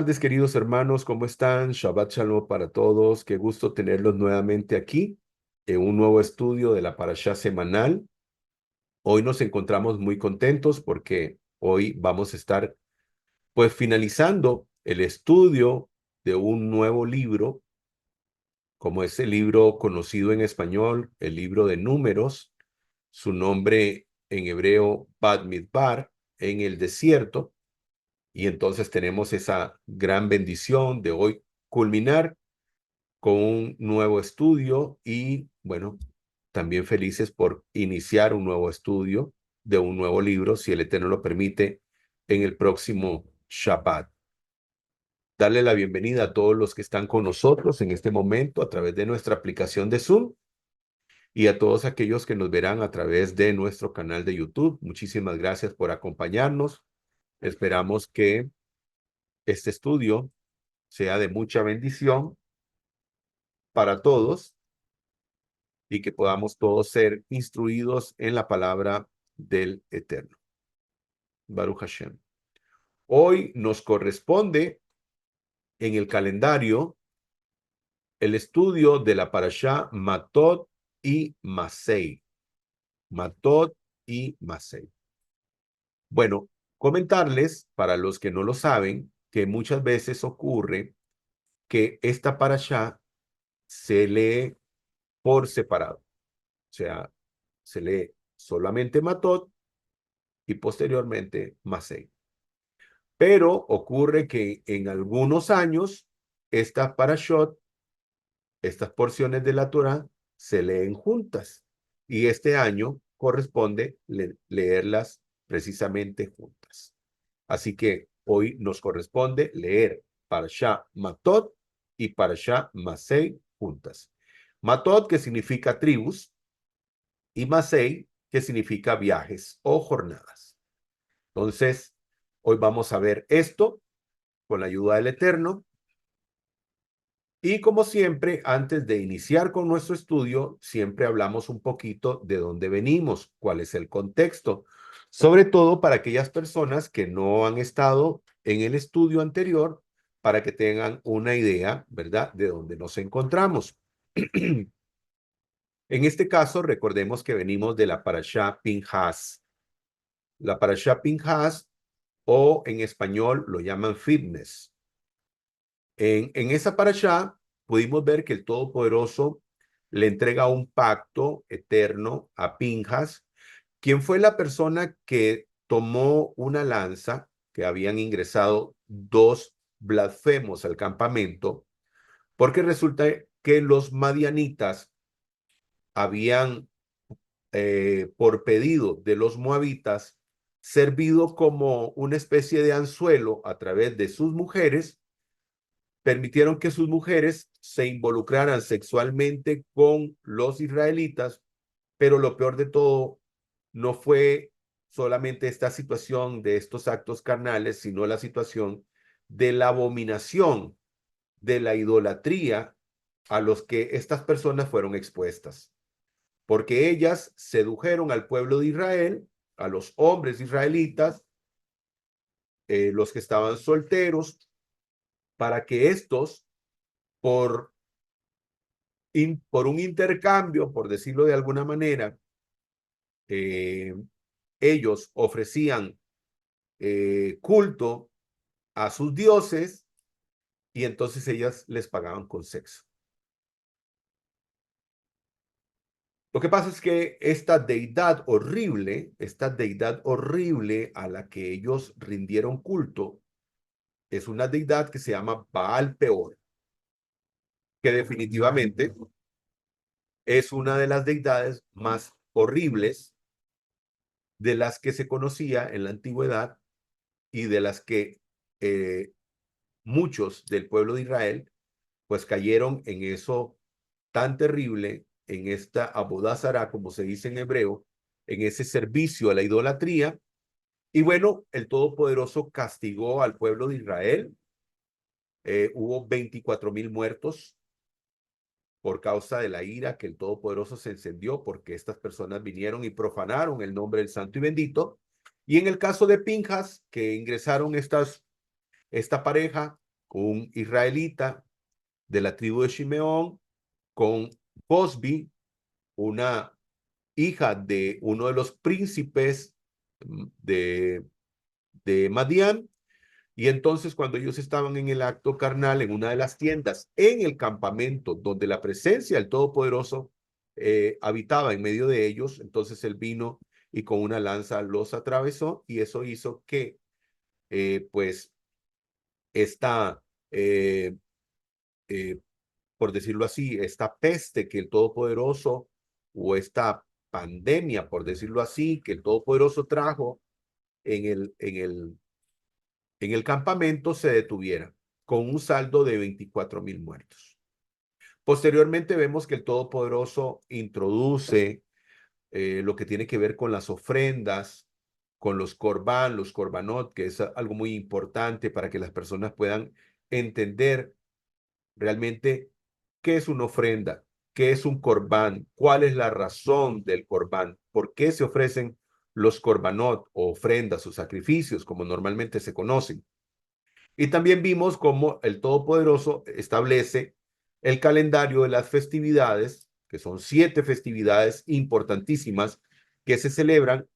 tardes, queridos hermanos, ¿cómo están? Shabbat Shalom para todos. Qué gusto tenerlos nuevamente aquí en un nuevo estudio de la Parashá semanal. Hoy nos encontramos muy contentos porque hoy vamos a estar pues finalizando el estudio de un nuevo libro, como es el libro conocido en español, el libro de Números, su nombre en hebreo Bad Midbar, en el desierto. Y entonces tenemos esa gran bendición de hoy culminar con un nuevo estudio y, bueno, también felices por iniciar un nuevo estudio de un nuevo libro, si el Eterno lo permite, en el próximo Shabbat. Darle la bienvenida a todos los que están con nosotros en este momento a través de nuestra aplicación de Zoom y a todos aquellos que nos verán a través de nuestro canal de YouTube. Muchísimas gracias por acompañarnos. Esperamos que este estudio sea de mucha bendición para todos y que podamos todos ser instruidos en la palabra del Eterno. Baruch Hashem. Hoy nos corresponde en el calendario el estudio de la parashá Matot y Masei. Matot y Masei. Bueno, comentarles, para los que no lo saben, que muchas veces ocurre que esta parashá se lee por separado. O sea, se lee solamente Matot y posteriormente Masei. Pero ocurre que en algunos años estas parashot, estas porciones de la Torá, se leen juntas. Y este año corresponde leerlas precisamente juntas. Así que hoy nos corresponde leer Parashá Matot y Parashá Masei juntas. Matot, que significa tribus, y Masei, que significa viajes o jornadas. Entonces, hoy vamos a ver esto con la ayuda del Eterno. Y como siempre, antes de iniciar con nuestro estudio, siempre hablamos un poquito de dónde venimos, cuál es el contexto, sobre todo para aquellas personas que no han estado en el estudio anterior, para que tengan una idea, ¿verdad?, de dónde nos encontramos. En este caso, recordemos que venimos de la parashá Pinhas. La parashá Pinhas, o en español lo llaman Fitness. En esa parashá pudimos ver que el Todopoderoso le entrega un pacto eterno a Pinhas, quien fue la persona que tomó una lanza, que habían ingresado dos blasfemos al campamento, porque resulta que los madianitas habían, por pedido de los moabitas, servido como una especie de anzuelo a través de sus mujeres, permitieron que sus mujeres se involucraran sexualmente con los israelitas, pero lo peor de todo no fue solamente esta situación de estos actos carnales, sino la situación de la abominación, de la idolatría a los que estas personas fueron expuestas, porque ellas sedujeron al pueblo de Israel, a los hombres israelitas, los que estaban solteros, para que estos, por por un intercambio, por decirlo de alguna manera, eh, ellos ofrecían culto a sus dioses y entonces ellas les pagaban con sexo. Lo que pasa es que esta deidad horrible a la que ellos rindieron culto, es una deidad que se llama Baal Peor, que definitivamente es una de las deidades más horribles de las que se conocía en la antigüedad y de las que muchos del pueblo de Israel pues cayeron en eso tan terrible, en esta abodazara, como se dice en hebreo, en ese servicio a la idolatría. Y bueno, el Todopoderoso castigó al pueblo de Israel. Hubo 24,000 muertos por causa de la ira que el Todopoderoso se encendió porque estas personas vinieron y profanaron el nombre del Santo y Bendito. Y en el caso de Pinhas, que ingresaron esta pareja un israelita de la tribu de Shimeón, con Cosbi, una hija de uno de los príncipes de, de Madián. Y entonces cuando ellos estaban en el acto carnal, en una de las tiendas, en el campamento donde la presencia del Todopoderoso habitaba en medio de ellos, entonces él vino y con una lanza los atravesó, y eso hizo que pues esta, eh, eh, por decirlo así, esta peste que el Todopoderoso, o esta pandemia, por decirlo así, que el Todopoderoso trajo en el campamento, se detuviera, con un saldo de 24,000 muertos. Posteriormente vemos que el Todopoderoso introduce lo que tiene que ver con las ofrendas, con los corbán, los corbanot, que es algo muy importante para que las personas puedan entender realmente qué es una ofrenda, qué es un corbán, cuál es la razón del corbán, por qué se ofrecen los corbanot o ofrendas o sacrificios, como normalmente se conocen. Y también vimos cómo el Todopoderoso establece el calendario de las festividades, que son 7 festividades importantísimas que se celebran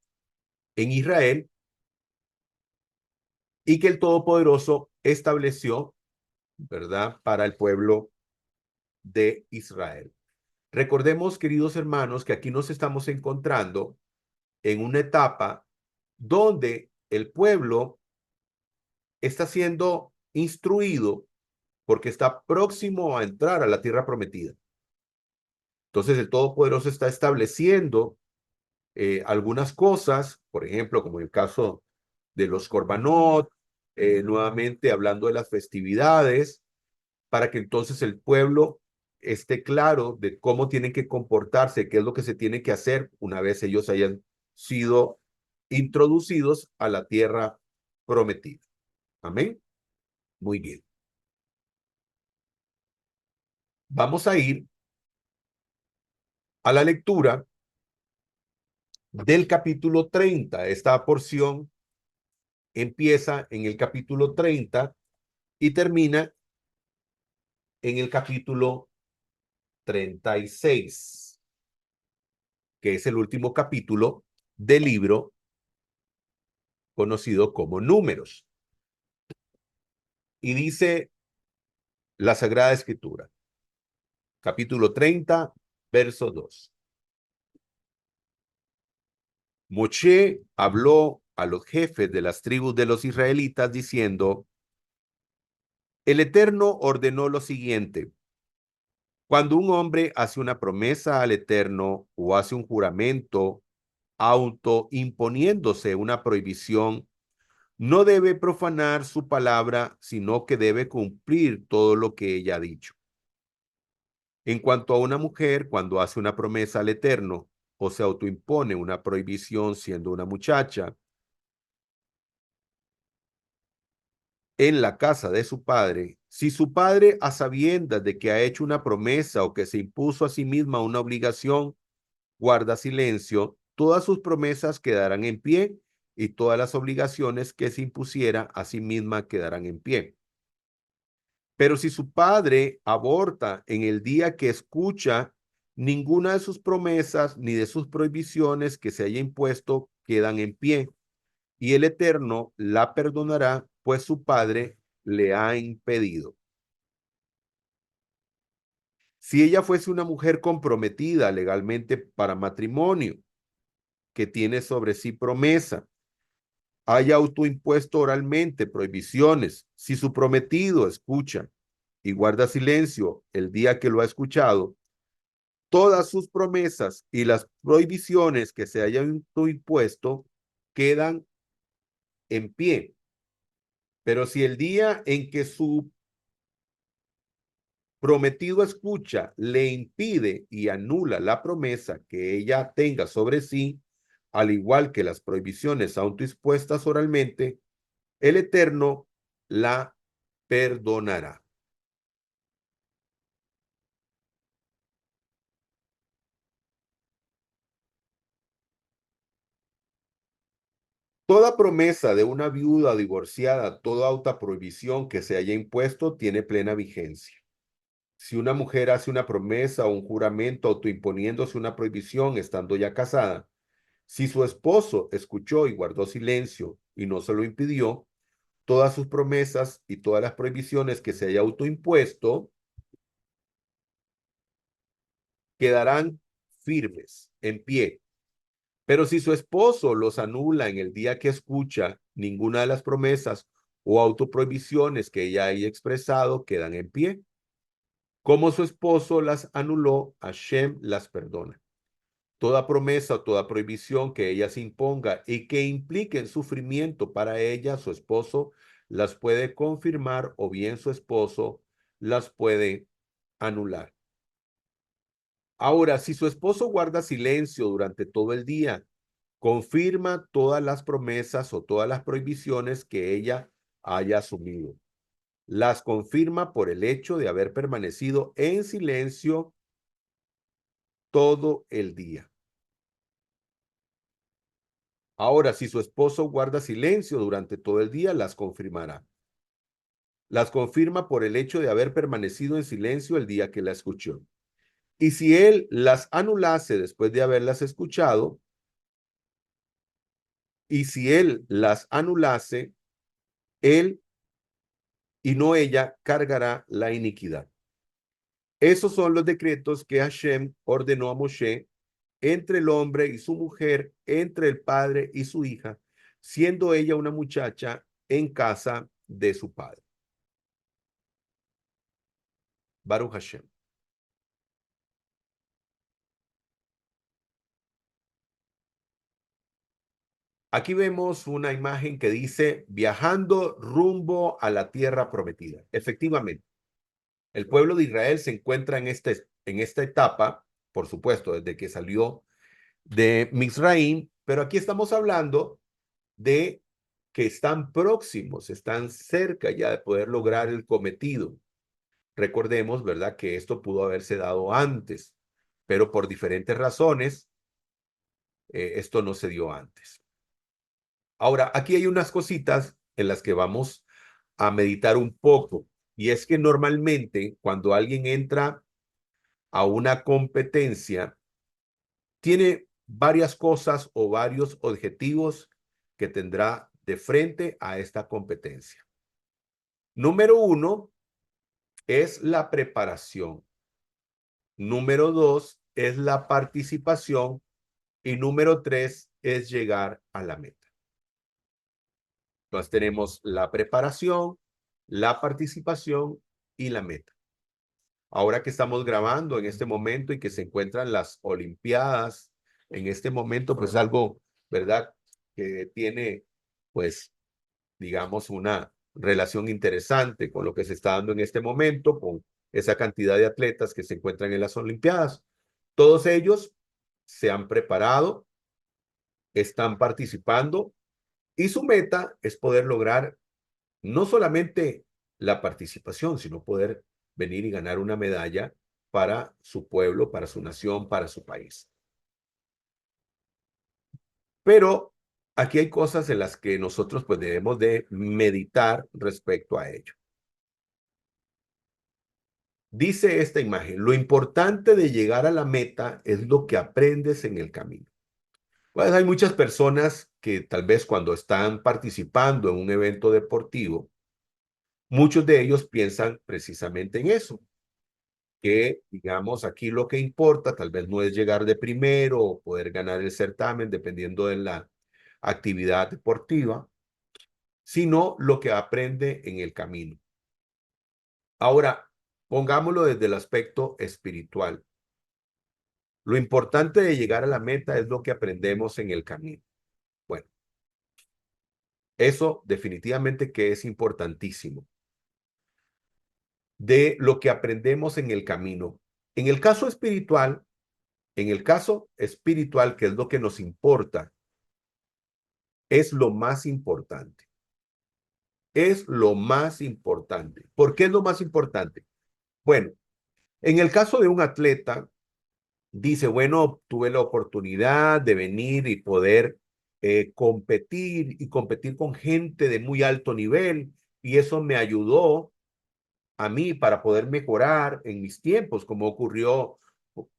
en Israel, y que el Todopoderoso estableció, ¿verdad?, para el pueblo de Israel. Recordemos, queridos hermanos, que aquí nos estamos encontrando en una etapa donde el pueblo está siendo instruido porque está próximo a entrar a la tierra prometida. Entonces el Todopoderoso está estableciendo algunas cosas, por ejemplo, como el caso de los Corbanot, nuevamente hablando de las festividades, para que entonces el pueblo esté claro de cómo tienen que comportarse, qué es lo que se tiene que hacer una vez ellos hayan sido introducidos a la tierra prometida. Amén. Muy bien. Vamos a ir a la lectura del capítulo 30. Esta porción empieza en el capítulo 30 y termina en el capítulo 36, que es el último capítulo del libro conocido como Números. Y dice la Sagrada Escritura, capítulo 30, verso 2. Moshe habló a los jefes de las tribus de los israelitas diciendo: el Eterno ordenó lo siguiente: cuando un hombre hace una promesa al Eterno o hace un juramento autoimponiéndose una prohibición, no debe profanar su palabra, sino que debe cumplir todo lo que ella ha dicho. En cuanto a una mujer, cuando hace una promesa al Eterno o se autoimpone una prohibición siendo una muchacha en la casa de su padre, si su padre, a sabiendas de que ha hecho una promesa o que se impuso a sí misma una obligación, guarda silencio, todas sus promesas quedarán en pie y todas las obligaciones que se impusiera a sí misma quedarán en pie. Pero si su padre aborta en el día que escucha, ninguna de sus promesas ni de sus prohibiciones que se haya impuesto quedan en pie, y el Eterno la perdonará, pues su padre le ha impedido. Si ella fuese una mujer comprometida legalmente para matrimonio, que tiene sobre sí promesa, haya autoimpuesto oralmente prohibiciones, si su prometido escucha y guarda silencio el día que lo ha escuchado, todas sus promesas y las prohibiciones que se hayan impuesto quedan en pie. Pero si el día en que su prometido escucha le impide y anula la promesa que ella tenga sobre sí, al igual que las prohibiciones autoimpuestas oralmente, el Eterno la perdonará. Toda promesa de una viuda divorciada, toda autoprohibición que se haya impuesto, tiene plena vigencia. Si una mujer hace una promesa o un juramento autoimponiéndose una prohibición estando ya casada, si su esposo escuchó y guardó silencio y no se lo impidió, todas sus promesas y todas las prohibiciones que se haya autoimpuesto quedarán firmes, en pie. Pero si su esposo los anula en el día que escucha, ninguna de las promesas o autoprohibiciones que ella haya expresado quedan en pie. Como su esposo las anuló, Hashem las perdona. Toda promesa o toda prohibición que ella se imponga y que impliquen sufrimiento para ella, su esposo las puede confirmar o bien su esposo las puede anular. Ahora, si su esposo guarda silencio durante todo el día, confirma todas las promesas o todas las prohibiciones que ella haya asumido. Las confirma por el hecho de haber permanecido en silencio todo el día. Ahora, si su esposo guarda silencio durante todo el día, las confirmará. Las confirma por el hecho de haber permanecido en silencio el día que la escuchó. Y si él las anulase después de haberlas escuchado, y si él las anulase, él y no ella cargará la iniquidad. Esos son los decretos que Hashem ordenó a Moshe entre el hombre y su mujer, entre el padre y su hija, siendo ella una muchacha en casa de su padre. Baruch Hashem. Aquí vemos una imagen que dice viajando rumbo a la tierra prometida. Efectivamente, el pueblo de Israel se encuentra en esta etapa, por supuesto, desde que salió de Misraim, pero aquí estamos hablando de que están próximos, están cerca ya de poder lograr el cometido. Recordemos, ¿verdad?, que esto pudo haberse dado antes, pero por diferentes razones, esto no se dio antes. Ahora, aquí hay unas cositas en las que vamos a meditar un poco, y es que normalmente cuando alguien entra a una competencia, tiene varias cosas o varios objetivos que tendrá de frente a esta competencia. Número uno es la preparación. Número dos es la participación. Y número tres es llegar a la meta. Entonces tenemos la preparación, la participación y la meta. Ahora que estamos grabando en este momento y que se encuentran las Olimpiadas, en este momento, pues algo, ¿verdad?, que tiene, pues, digamos, una relación interesante con lo que se está dando en este momento, con esa cantidad de atletas que se encuentran en las Olimpiadas. Todos ellos se han preparado, están participando y su meta es poder lograr no solamente la participación, sino poder venir y ganar una medalla para su pueblo, para su nación, para su país. Pero aquí hay cosas en las que nosotros pues debemos de meditar respecto a ello. Dice esta imagen, lo importante de llegar a la meta es lo que aprendes en el camino. Pues hay muchas personas que tal vez cuando están participando en un evento deportivo, muchos de ellos piensan precisamente en eso, que digamos aquí lo que importa tal vez no es llegar de primero o poder ganar el certamen dependiendo de la actividad deportiva, sino lo que aprende en el camino. Ahora, pongámoslo desde el aspecto espiritual. Lo importante de llegar a la meta es lo que aprendemos en el camino. Bueno, eso definitivamente que es importantísimo. De lo que aprendemos en el camino. En el caso espiritual, que es lo que nos importa, es lo más importante. Es lo más importante. ¿Por qué es lo más importante? Bueno, en el caso de un atleta, dice, bueno, tuve la oportunidad de venir y poder competir y competir con gente de muy alto nivel. Y eso me ayudó a mí para poder mejorar en mis tiempos, como ocurrió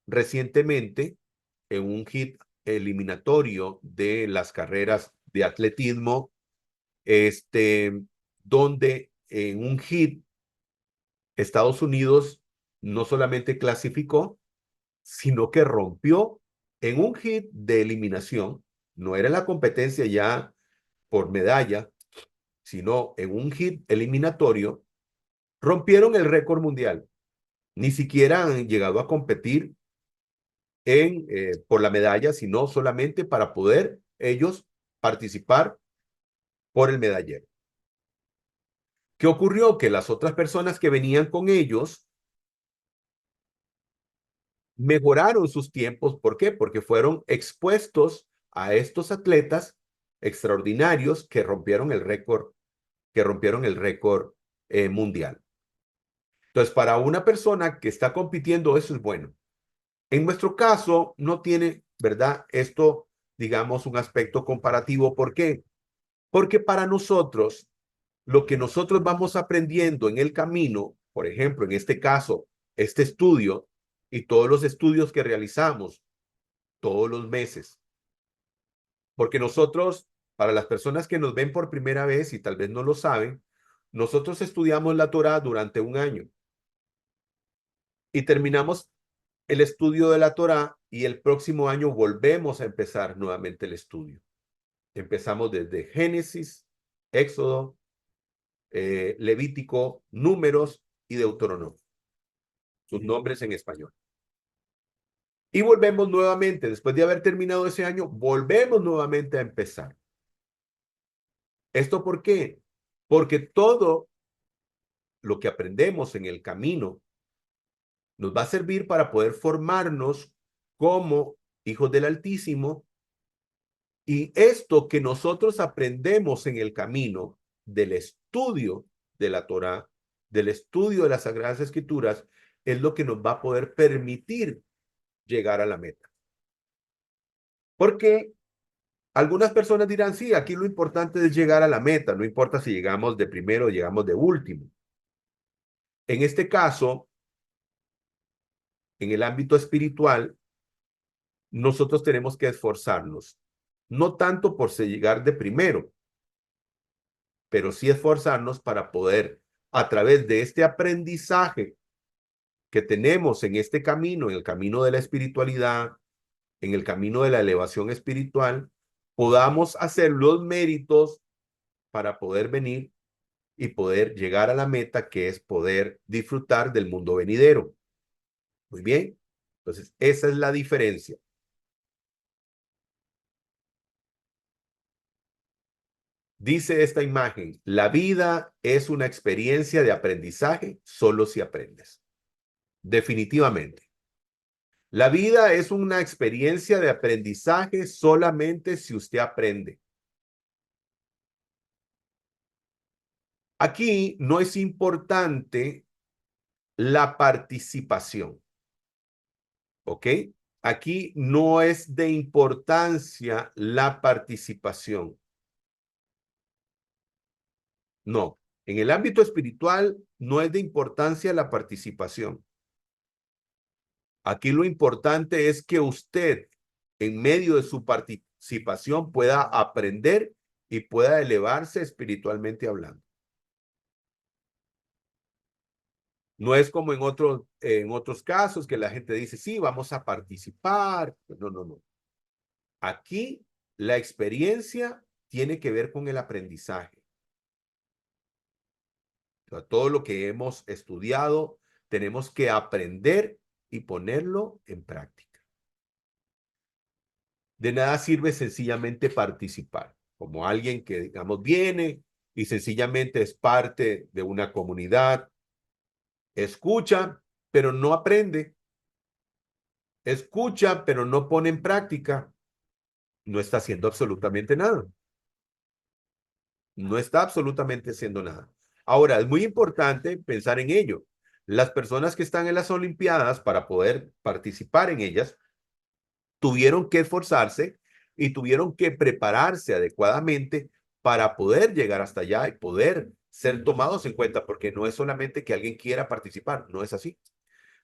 recientemente en un hit eliminatorio de las carreras de atletismo, donde en un hit Estados Unidos no solamente clasificó, sino que rompió en un hit de eliminación. No era la competencia ya por medalla, sino en un hit eliminatorio, rompieron el récord mundial. Ni siquiera han llegado a competir por la medalla, sino solamente para poder ellos participar por el medallero. ¿Qué ocurrió? Que las otras personas que venían con ellos mejoraron sus tiempos. ¿Por qué? Porque fueron expuestos a estos atletas extraordinarios que rompieron el récord mundial. Entonces, para una persona que está compitiendo, eso es bueno. En nuestro caso, no tiene, ¿verdad? Esto, digamos, un aspecto comparativo. ¿Por qué? Porque para nosotros, lo que nosotros vamos aprendiendo en el camino, por ejemplo, en este caso, este estudio y todos los estudios que realizamos todos los meses, porque nosotros, para las personas que nos ven por primera vez y tal vez no lo saben, nosotros estudiamos la Torá durante un año y terminamos el estudio de la Torá y el próximo año volvemos a empezar nuevamente el estudio. Empezamos desde Génesis, Éxodo, Levítico, Números y Deuteronomio, sus nombres en español. Y volvemos nuevamente, después de haber terminado ese año, volvemos nuevamente a empezar. ¿Esto por qué? Porque todo lo que aprendemos en el camino nos va a servir para poder formarnos como hijos del Altísimo. Y esto que nosotros aprendemos en el camino del estudio de la Torá, del estudio de las Sagradas Escrituras, es lo que nos va a poder permitir llegar a la meta. Porque algunas personas dirán, sí, aquí lo importante es llegar a la meta, no importa si llegamos de primero o llegamos de último. En este caso, en el ámbito espiritual, nosotros tenemos que esforzarnos, no tanto por llegar de primero, pero sí esforzarnos para poder, a través de este aprendizaje que tenemos en este camino, en el camino de la espiritualidad, en el camino de la elevación espiritual, podamos hacer los méritos para poder venir y poder llegar a la meta, que es poder disfrutar del mundo venidero. Muy bien. Entonces, esa es la diferencia. Dice esta imagen, la vida es una experiencia de aprendizaje solo si aprendes. Definitivamente. La vida es una experiencia de aprendizaje solamente si usted aprende. Aquí no es importante la participación, ¿ok? Aquí no es de importancia la participación. No, en el ámbito espiritual no es de importancia la participación. Aquí lo importante es que usted, en medio de su participación, pueda aprender y pueda elevarse espiritualmente hablando. No es como en otros casos que la gente dice, sí, vamos a participar. No, no, no. Aquí la experiencia tiene que ver con el aprendizaje. O sea, todo lo que hemos estudiado tenemos que aprender y ponerlo en práctica. De nada sirve sencillamente participar, como alguien que, digamos, viene y sencillamente es parte de una comunidad, escucha, pero no aprende, escucha, pero no pone en práctica, no está haciendo absolutamente nada. No está absolutamente haciendo nada. Ahora, es muy importante pensar en ello. Las personas que están en las Olimpiadas, para poder participar en ellas, tuvieron que esforzarse y tuvieron que prepararse adecuadamente para poder llegar hasta allá y poder ser tomados en cuenta, porque no es solamente que alguien quiera participar, no es así,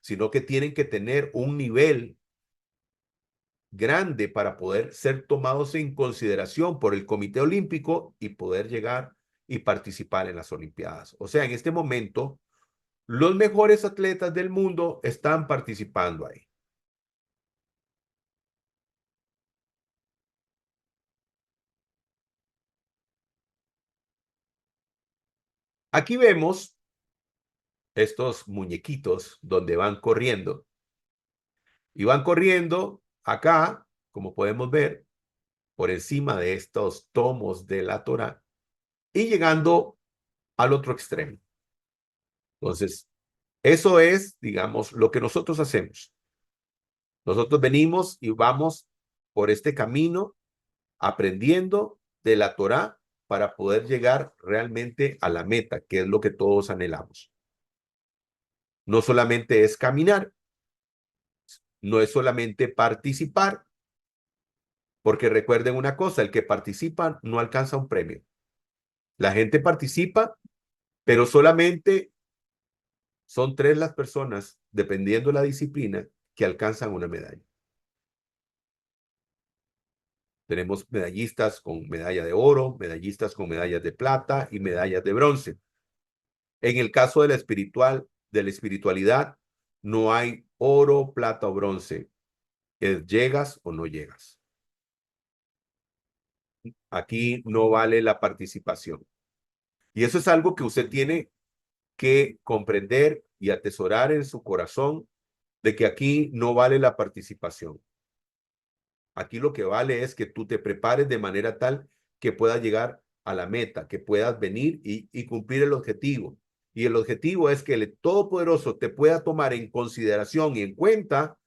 sino que tienen que tener un nivel grande para poder ser tomados en consideración por el Comité Olímpico y poder llegar y participar en las Olimpiadas. O sea, en este momento, los mejores atletas del mundo están participando ahí. Aquí vemos estos muñequitos donde van corriendo y van corriendo acá, como podemos ver, por encima de estos tomos de la Torá y llegando al otro extremo. Entonces, eso es, digamos, lo que nosotros hacemos. Nosotros venimos y vamos por este camino aprendiendo de la Torá para poder llegar realmente a la meta, que es lo que todos anhelamos. No solamente es caminar, no es solamente participar, porque recuerden una cosa, el que participa no alcanza un premio. La gente participa, pero solamente son 3 las personas, dependiendo de la disciplina, que alcanzan una medalla. Tenemos medallistas con medalla de oro, medallistas con medallas de plata y medallas de bronce. En el caso de la espiritualidad, no hay oro, plata o bronce. Es llegas o no llegas. Aquí no vale la participación. Y eso es algo que usted tiene que comprender y atesorar en su corazón de que aquí no vale la participación. Aquí lo que vale es que tú te prepares de manera tal que puedas llegar a la meta, que puedas venir y cumplir el objetivo. Y el objetivo es que el Todopoderoso te pueda tomar en consideración y en cuenta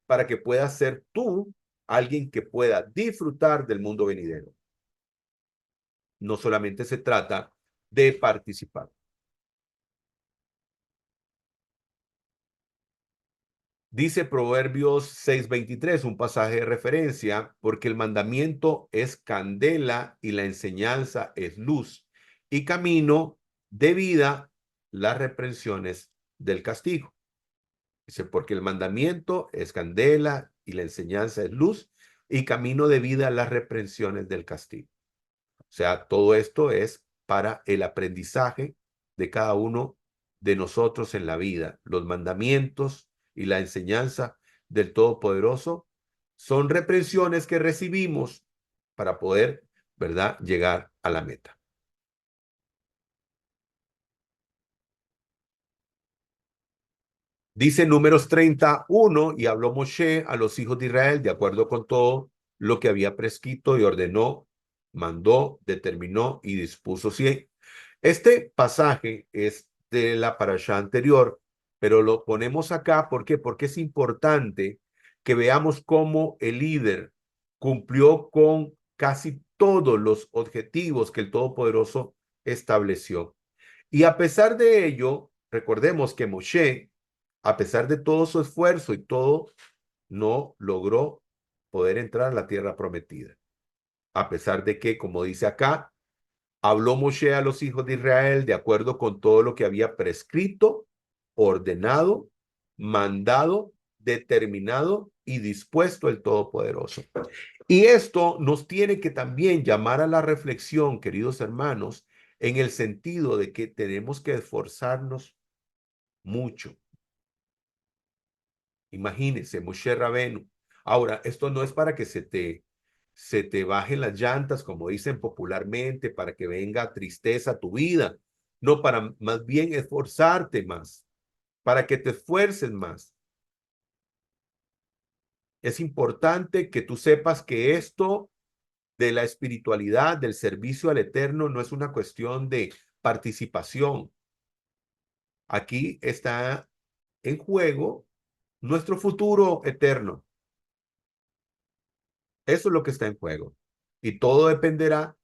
para que puedas ser tú alguien que pueda disfrutar del mundo venidero. No solamente se trata de participar. Dice Proverbios 6:23, un pasaje de referencia, porque el mandamiento es candela y la enseñanza es luz, y camino de vida las reprensiones del castigo. Dice, porque el mandamiento es candela y la enseñanza es luz, y camino de vida las reprensiones del castigo. O sea, todo esto es para el aprendizaje de cada uno de nosotros en la vida. Los mandamientos y la enseñanza del Todopoderoso son reprensiones que recibimos para poder, ¿verdad?, llegar a la meta. Dice Números 31, y habló Moshe a los hijos de Israel de acuerdo con todo lo que había prescrito y ordenó, mandó, determinó y dispuso. Sí, este pasaje es de la parashá anterior, pero lo ponemos acá, ¿por qué? Porque es importante que veamos cómo el líder cumplió con casi todos los objetivos que el Todopoderoso estableció. Y a pesar de ello, recordemos que Moshe, a pesar de todo su esfuerzo y todo, no logró poder entrar a la tierra prometida. A pesar de que, como dice acá, habló Moshe a los hijos de Israel de acuerdo con todo lo que había prescrito, ordenado, mandado, determinado y dispuesto el Todopoderoso. Y esto nos tiene que también llamar a la reflexión, queridos hermanos, en el sentido de que tenemos que esforzarnos mucho. Imagínense, Moshe Rabenu. Ahora, esto no es para que se te bajen las llantas, como dicen popularmente, para que venga tristeza a tu vida. No, para más bien esforzarte más, para que te esfuerces más. Es importante que tú sepas que esto de la espiritualidad, del servicio al Eterno, no es una cuestión de participación. Aquí está en juego nuestro futuro eterno. Eso es lo que está en juego. Y todo dependerá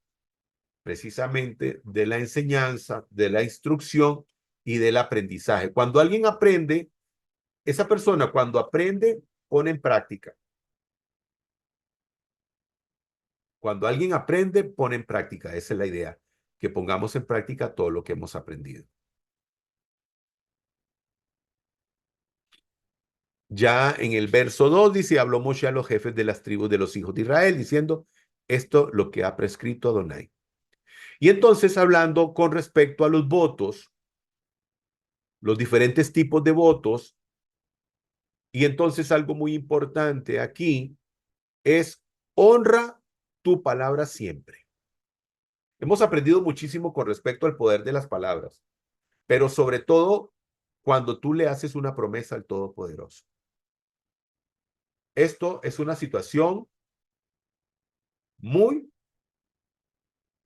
precisamente de la enseñanza, de la instrucción y del aprendizaje. Cuando alguien aprende, esa persona cuando aprende, pone en práctica. Cuando alguien aprende, pone en práctica. Esa es la idea, que pongamos en práctica todo lo que hemos aprendido. Ya en el verso 2 dice, habló Moshe a los jefes de las tribus de los hijos de Israel, diciendo, esto lo que ha prescrito Adonai. Y entonces hablando con respecto a los votos, los diferentes tipos de votos, y entonces algo muy importante aquí es honra tu palabra siempre. Hemos aprendido muchísimo con respecto al poder de las palabras, pero sobre todo cuando tú le haces una promesa al Todopoderoso. Esto es una situación muy,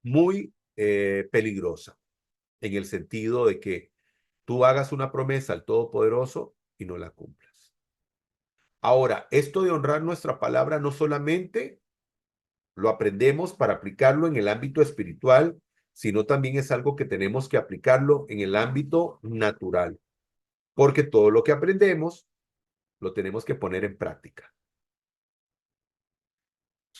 muy peligrosa, en el sentido de que tú hagas una promesa al Todopoderoso y no la cumplas. Ahora, esto de honrar nuestra palabra no solamente lo aprendemos para aplicarlo en el ámbito espiritual, sino también es algo que tenemos que aplicarlo en el ámbito natural, porque todo lo que aprendemos lo tenemos que poner en práctica.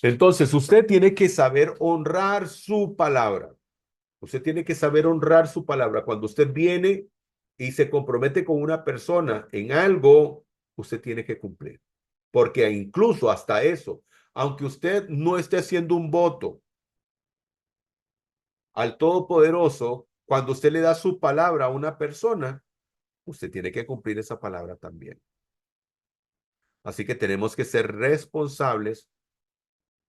Entonces, usted tiene que saber honrar su palabra. Usted tiene que saber honrar su palabra. Cuando usted viene y se compromete con una persona en algo, usted tiene que cumplir. Porque incluso hasta eso, aunque usted no esté haciendo un voto al Todopoderoso, cuando usted le da su palabra a una persona, usted tiene que cumplir esa palabra también. Así que tenemos que ser responsables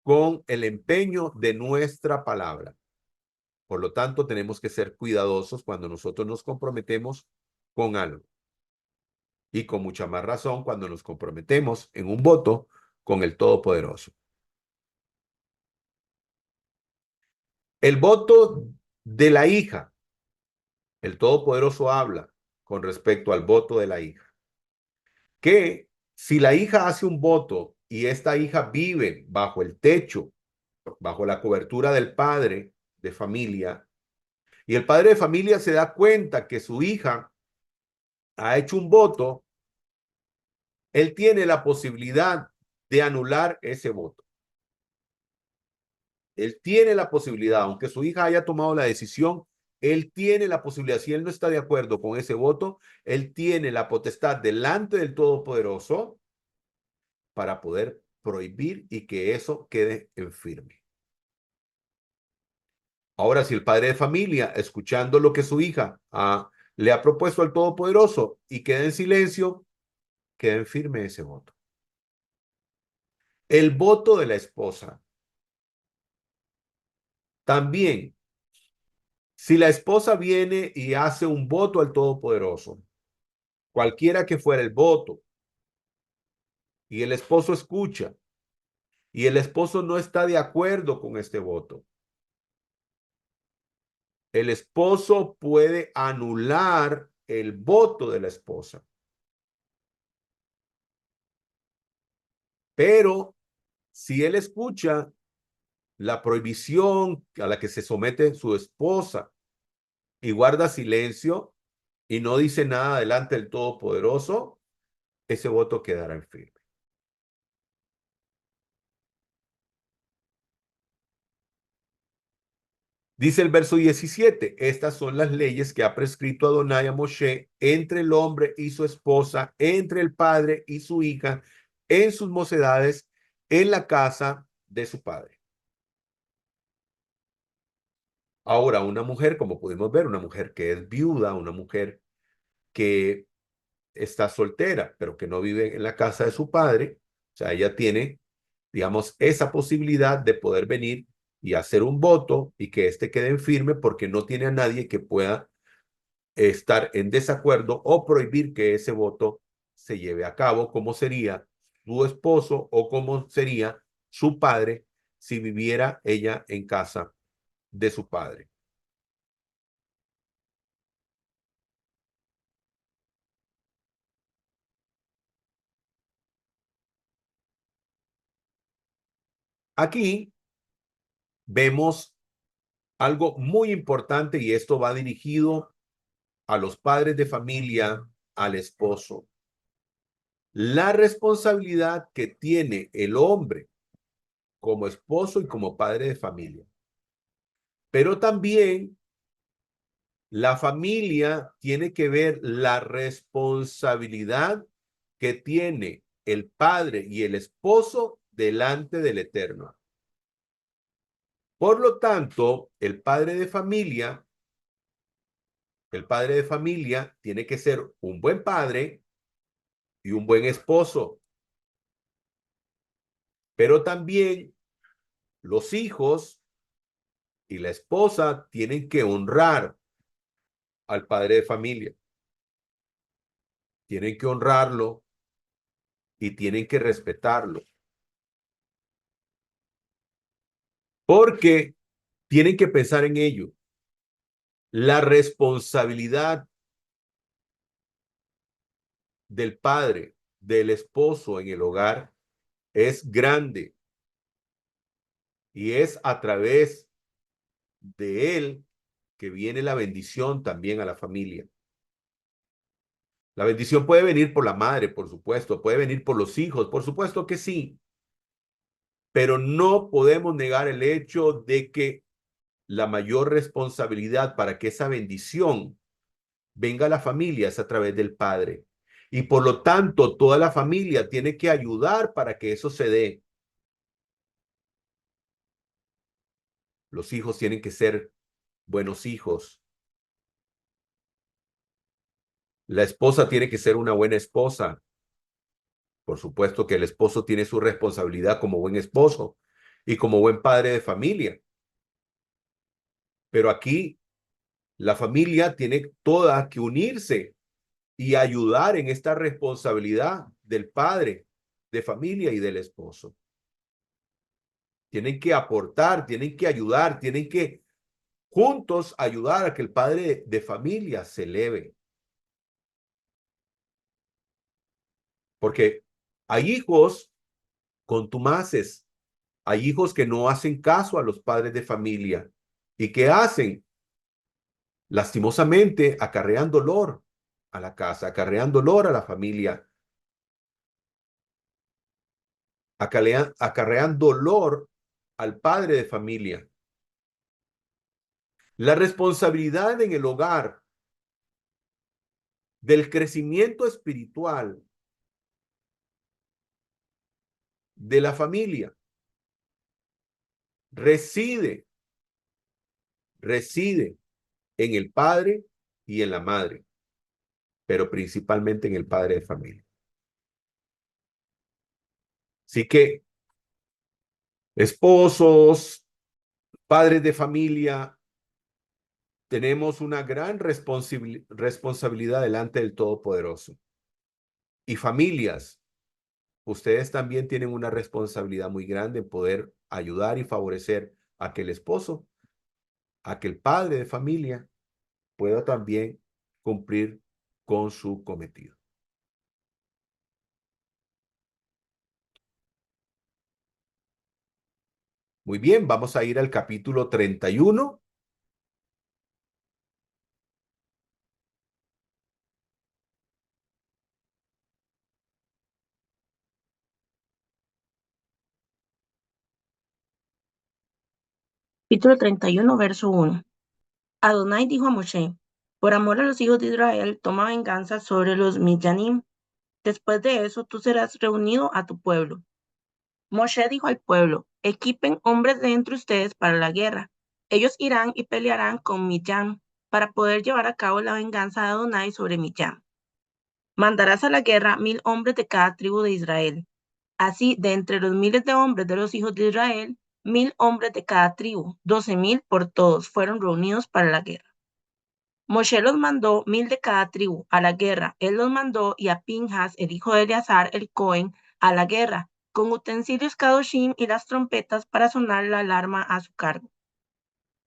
con el empeño de nuestra palabra. Por lo tanto, tenemos que ser cuidadosos cuando nosotros nos comprometemos con algo. Y con mucha más razón cuando nos comprometemos en un voto con el Todopoderoso. El voto de la hija, el Todopoderoso habla con respecto al voto de la hija, que si la hija hace un voto y esta hija vive bajo el techo, bajo la cobertura del padre de familia, y el padre de familia se da cuenta que su hija ha hecho un voto, él tiene la posibilidad de anular ese voto. Él tiene la posibilidad, aunque su hija haya tomado la decisión, él tiene la posibilidad, si él no está de acuerdo con ese voto, él tiene la potestad delante del Todopoderoso para poder prohibir y que eso quede en firme. Ahora, si el padre de familia, escuchando lo que su hija le ha propuesto al Todopoderoso y queda en silencio, queda en firme ese voto. El voto de la esposa. También, si la esposa viene y hace un voto al Todopoderoso, cualquiera que fuera el voto, y el esposo escucha, y el esposo no está de acuerdo con este voto, el esposo puede anular el voto de la esposa. Pero si él escucha la prohibición a la que se somete su esposa y guarda silencio y no dice nada delante del Todopoderoso, ese voto quedará en firme. Dice el verso 17, estas son las leyes que ha prescrito Adonai a Moshe entre el hombre y su esposa, entre el padre y su hija, en sus mocedades, en la casa de su padre. Ahora, una mujer, como pudimos ver, una mujer que es viuda, una mujer que está soltera, pero que no vive en la casa de su padre, o sea, ella tiene, digamos, esa posibilidad de poder venir y hacer un voto y que éste quede en firme porque no tiene a nadie que pueda estar en desacuerdo o prohibir que ese voto se lleve a cabo, como sería su esposo o como sería su padre si viviera ella en casa de su padre. Aquí vemos algo muy importante y esto va dirigido a los padres de familia, al esposo. La responsabilidad que tiene el hombre como esposo y como padre de familia. Pero también la familia tiene que ver la responsabilidad que tiene el padre y el esposo delante del Eterno. Por lo tanto, el padre de familia tiene que ser un buen padre y un buen esposo, pero también los hijos y la esposa tienen que honrar al padre de familia, tienen que honrarlo y tienen que respetarlo, porque tienen que pensar en ello. La responsabilidad del padre, del esposo en el hogar es grande y es a través de él que viene la bendición también a la familia. La bendición puede venir por la madre, por supuesto, puede venir por los hijos, por supuesto que sí, pero no podemos negar el hecho de que la mayor responsabilidad para que esa bendición venga a la familia es a través del padre. Y por lo tanto, toda la familia tiene que ayudar para que eso se dé. Los hijos tienen que ser buenos hijos. La esposa tiene que ser una buena esposa. Por supuesto que el esposo tiene su responsabilidad como buen esposo y como buen padre de familia. Pero aquí la familia tiene toda que unirse y ayudar en esta responsabilidad del padre de familia y del esposo. Tienen que aportar, tienen que ayudar, tienen que juntos ayudar a que el padre de familia se eleve. Porque hay hijos contumaces, hay hijos que no hacen caso a los padres de familia y que hacen, lastimosamente, acarrean dolor a la casa, acarrean dolor a la familia, acarrean dolor al padre de familia. La responsabilidad en el hogar del crecimiento espiritual de la familia reside, reside en el padre y en la madre, pero principalmente en el padre de familia. Así que esposos, padres de familia, tenemos una gran responsabilidad delante del Todopoderoso. Y familias, ustedes también tienen una responsabilidad muy grande en poder ayudar y favorecer a que el esposo, a que el padre de familia pueda también cumplir con su cometido. Muy bien, vamos a ir al capítulo 31. Capítulo 31, verso 1. Adonai dijo a Moshe: Por amor a los hijos de Israel, toma venganza sobre los Midyanim. Después de eso, tú serás reunido a tu pueblo. Moshe dijo al pueblo: Equipen hombres de entre ustedes para la guerra. Ellos irán y pelearán con Midyam para poder llevar a cabo la venganza de Adonai sobre Midyam. Mandarás a la guerra 1000 hombres de cada tribu de Israel. Así, de entre los miles de hombres de los hijos de Israel, 1000 hombres de cada tribu, 12,000 por todos, fueron reunidos para la guerra. Moshe los mandó 1000 de cada tribu a la guerra. Él los mandó y a Pinjas, el hijo de Eleazar, el Cohen, a la guerra, con utensilios kadoshim y las trompetas para sonar la alarma a su cargo.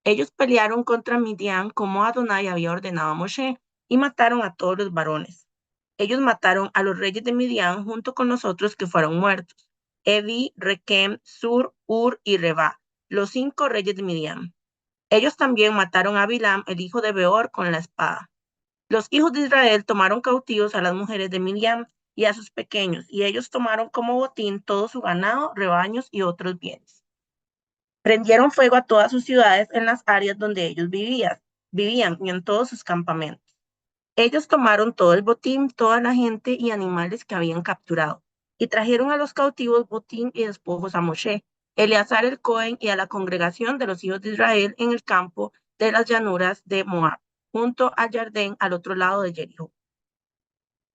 Ellos pelearon contra Midian como Adonai había ordenado a Moshe y mataron a todos los varones. Ellos mataron a los reyes de Midian junto con los otros que fueron muertos: Evi, Rekem, Sur, Ur y Reba, los 5 reyes de Midian. Ellos también mataron a Bilam, el hijo de Beor, con la espada. Los hijos de Israel tomaron cautivos a las mujeres de Midian y a sus pequeños, y ellos tomaron como botín todo su ganado, rebaños y otros bienes. Prendieron fuego a todas sus ciudades en las áreas donde ellos vivían y en todos sus campamentos. Ellos tomaron todo el botín, toda la gente y animales que habían capturado, y trajeron a los cautivos botín y despojos a Moshe, Eleazar el Cohen y a la congregación de los hijos de Israel en el campo de las llanuras de Moab, junto al Jardín al otro lado de Jericó.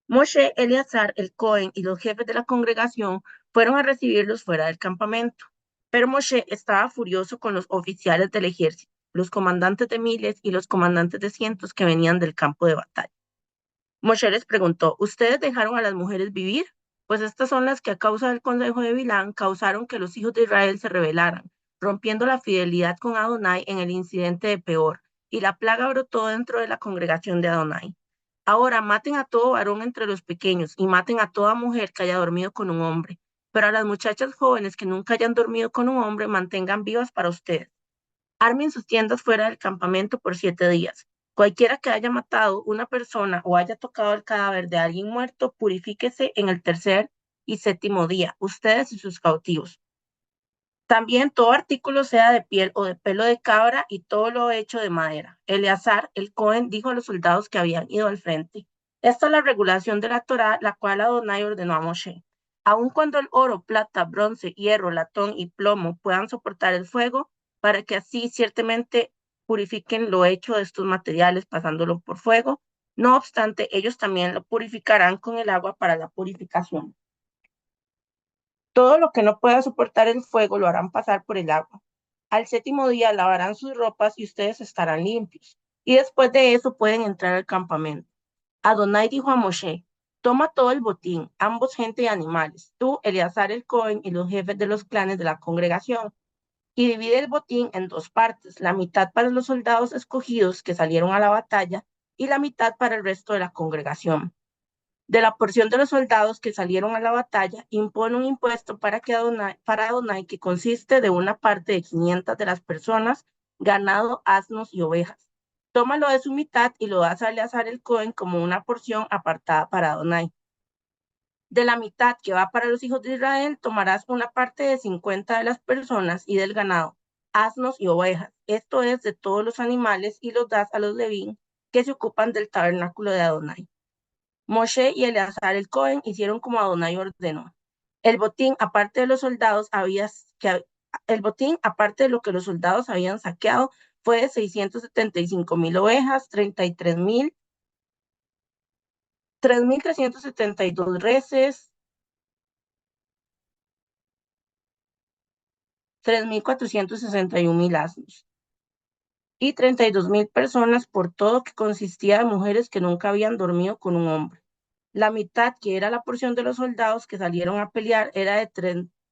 Moshe, Eleazar, el Cohen y los jefes de la congregación fueron a recibirlos fuera del campamento. Pero Moshe estaba furioso con los oficiales del ejército, los comandantes de miles y los comandantes de cientos que venían del campo de batalla. Moshe les preguntó, ¿ustedes dejaron a las mujeres vivir? Pues estas son las que a causa del consejo de Bilán causaron que los hijos de Israel se rebelaran, rompiendo la fidelidad con Adonai en el incidente de Peor, y la plaga brotó dentro de la congregación de Adonai. Ahora maten a todo varón entre los pequeños y maten a toda mujer que haya dormido con un hombre, pero a las muchachas jóvenes que nunca hayan dormido con un hombre mantengan vivas para ustedes. Armen sus tiendas fuera del campamento por 7 días. Cualquiera que haya matado una persona o haya tocado el cadáver de alguien muerto, purifíquese en el tercer y séptimo día, ustedes y sus cautivos. También todo artículo sea de piel o de pelo de cabra y todo lo hecho de madera. Eleazar, el Cohen, dijo a los soldados que habían ido al frente. Esta es la regulación de la Torá, la cual Adonai ordenó a Moshe. Aun cuando el oro, plata, bronce, hierro, latón y plomo puedan soportar el fuego, para que así ciertamente purifiquen lo hecho de estos materiales pasándolo por fuego, no obstante, ellos también lo purificarán con el agua para la purificación. Todo lo que no pueda soportar el fuego lo harán pasar por el agua. Al séptimo día lavarán sus ropas y ustedes estarán limpios. Y después de eso pueden entrar al campamento. Adonai dijo a Moshe, toma todo el botín, ambos gente y animales, tú, Eleazar el Cohen y los jefes de los clanes de la congregación, y divide el botín en dos partes, la mitad para los soldados escogidos que salieron a la batalla y la mitad para el resto de la congregación. De la porción de los soldados que salieron a la batalla, impone un impuesto para Adonai que consiste de una parte de 500 de las personas, ganado, asnos y ovejas. Tómalo de su mitad y lo das a Eleazar el Cohen como una porción apartada para Adonai. De la mitad que va para los hijos de Israel, tomarás una parte de 50 de las personas y del ganado, asnos y ovejas. Esto es de todos los animales y los das a los levín que se ocupan del tabernáculo de Adonai. Moshe y Eleazar el Cohen hicieron como Adonai ordenó. El botín, aparte de los soldados, el botín, aparte de lo que los soldados habían saqueado, fue de 675,000 ovejas, 3,372 reses, 3,461,000 asnos y 32,000 personas por todo que consistía de mujeres que nunca habían dormido con un hombre. La mitad, que era la porción de los soldados que salieron a pelear, era de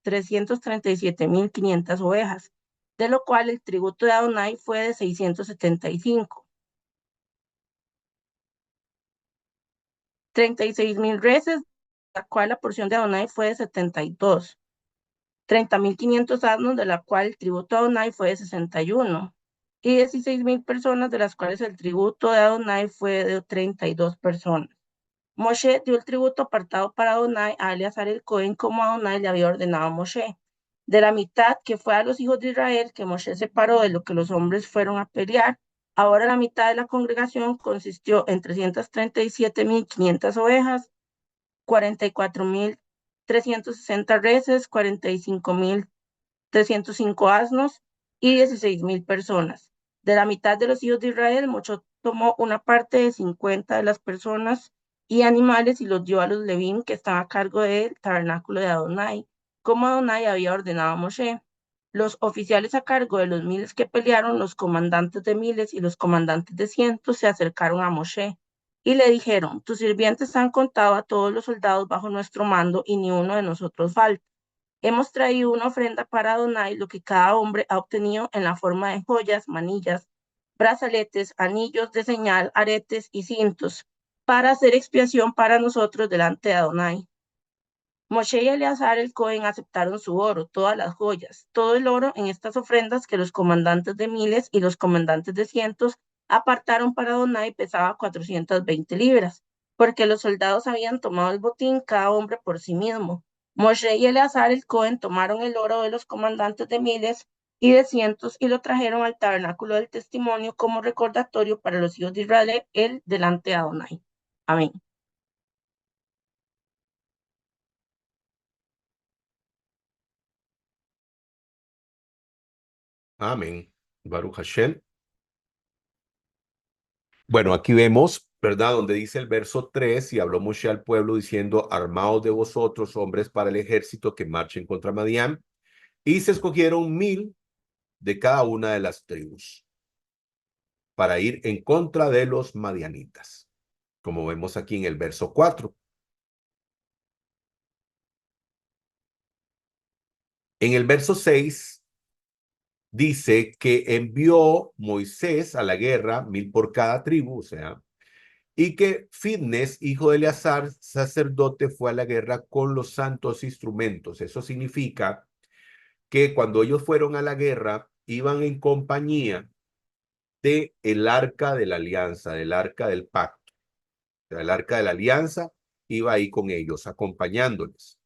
337,500 ovejas, de lo cual el tributo de Adonai fue de 675. 36,000 reses, la cual la porción de Adonai fue de 72. 30,500 asnos, de la cual el tributo de Adonai fue de 61. Y 16,000 personas, de las cuales el tributo de Adonai fue de 32 personas. Moshe dio el tributo apartado para Adonai a Eleazar el Cohen como Adonai le había ordenado a Moshe. De la mitad que fue a los hijos de Israel, que Moshe separó de lo que los hombres fueron a pelear, ahora la mitad de la congregación consistió en 337,500 ovejas, 44,360 reses, 45,305 asnos y 16,000 personas. De la mitad de los hijos de Israel, Moshe tomó una parte de 50 de las personas y animales y los dio a los levín que están a cargo del tabernáculo de Adonai, como Adonai había ordenado a Moshe. Los oficiales a cargo de los miles que pelearon, los comandantes de miles y los comandantes de cientos, se acercaron a Moshe y le dijeron, tus sirvientes han contado a todos los soldados bajo nuestro mando y ni uno de nosotros falta. Hemos traído una ofrenda para Adonai, lo que cada hombre ha obtenido en la forma de joyas, manillas, brazaletes, anillos de señal, aretes y cintos, para hacer expiación para nosotros delante de Adonai. Moshe y Eleazar el Cohen aceptaron su oro, todas las joyas, todo el oro en estas ofrendas que los comandantes de miles y los comandantes de cientos apartaron para Adonai pesaba 420 libras, porque los soldados habían tomado el botín cada hombre por sí mismo. Moshe y Eleazar el Cohen tomaron el oro de los comandantes de miles y de cientos, y lo trajeron al tabernáculo del testimonio como recordatorio para los hijos de Israel delante de Adonai. Amén. Amén. Baruch Hashem. Bueno, aquí vemos, ¿verdad? Donde dice el verso 3, y habló Moshe al pueblo diciendo, armaos de vosotros, hombres para el ejército que marchen contra Madián. Y se escogieron 1000 de cada una de las tribus para ir en contra de los madianitas, como vemos aquí en el verso 4. En el verso 6 dice que envió Moisés a la guerra 1000 por cada tribu, o sea, y que Fitnes, hijo de Eleazar, sacerdote, fue a la guerra con los santos instrumentos. Eso significa que cuando ellos fueron a la guerra, iban en compañía de el arca de la alianza, del arca del pacto. O sea, el arca de la alianza iba ahí con ellos, acompañándoles.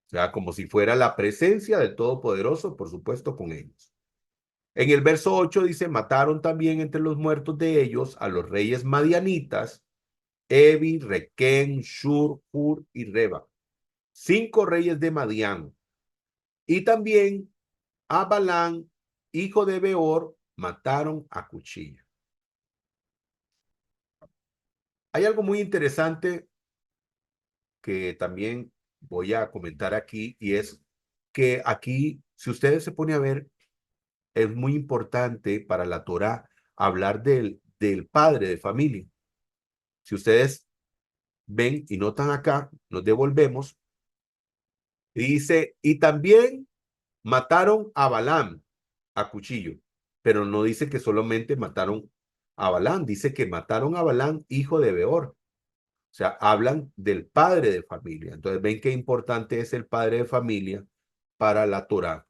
O sea, como si fuera la presencia del Todopoderoso, por supuesto, con ellos. En el verso 8 dice, mataron también entre los muertos de ellos a los reyes madianitas, Evi, Requén, Shur, Hur y Reba, 5 reyes de Madián. Y también a Balán, hijo de Beor, mataron a cuchillo. Hay algo muy interesante que también voy a comentar aquí, y es que aquí, si ustedes se ponen a ver, es muy importante para la Torá hablar del padre de familia. Si ustedes ven y notan acá, nos devolvemos, y dice, y también mataron a Balaam a cuchillo, pero no dice que solamente mataron a Balaam, dice que mataron a Balaam, hijo de Beor. O sea, hablan del padre de familia. Entonces, ven qué importante es el padre de familia para la Torá.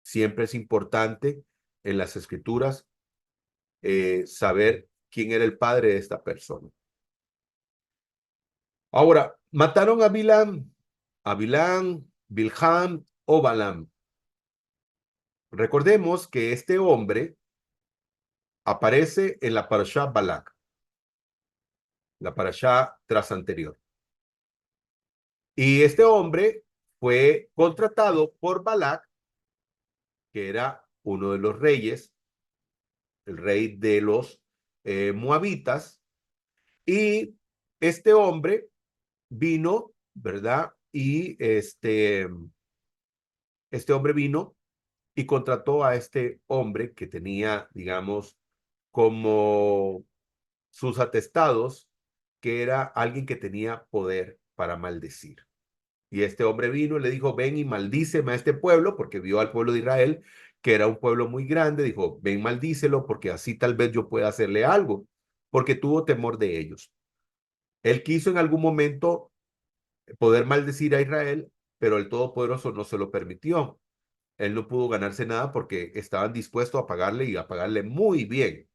Siempre es importante en las escrituras saber quién era el padre de esta persona. Ahora, mataron a Bilán, Bilham o Balam. Recordemos que este hombre aparece en la parashá Balak, la parashá tras anterior. Y este hombre fue contratado por Balak, que era uno de los reyes, el rey de los moabitas, y este hombre vino, ¿verdad? Y este hombre vino y contrató a este hombre que tenía, digamos, como sus atestados, que era alguien que tenía poder para maldecir. Y este hombre vino y le dijo, ven y maldíceme a este pueblo, porque vio al pueblo de Israel, que era un pueblo muy grande, dijo, ven, maldícelo, porque así tal vez yo pueda hacerle algo, porque tuvo temor de ellos. Él quiso en algún momento poder maldecir a Israel, pero el Todopoderoso no se lo permitió. Él no pudo ganarse nada porque estaban dispuestos a pagarle y a pagarle muy bien.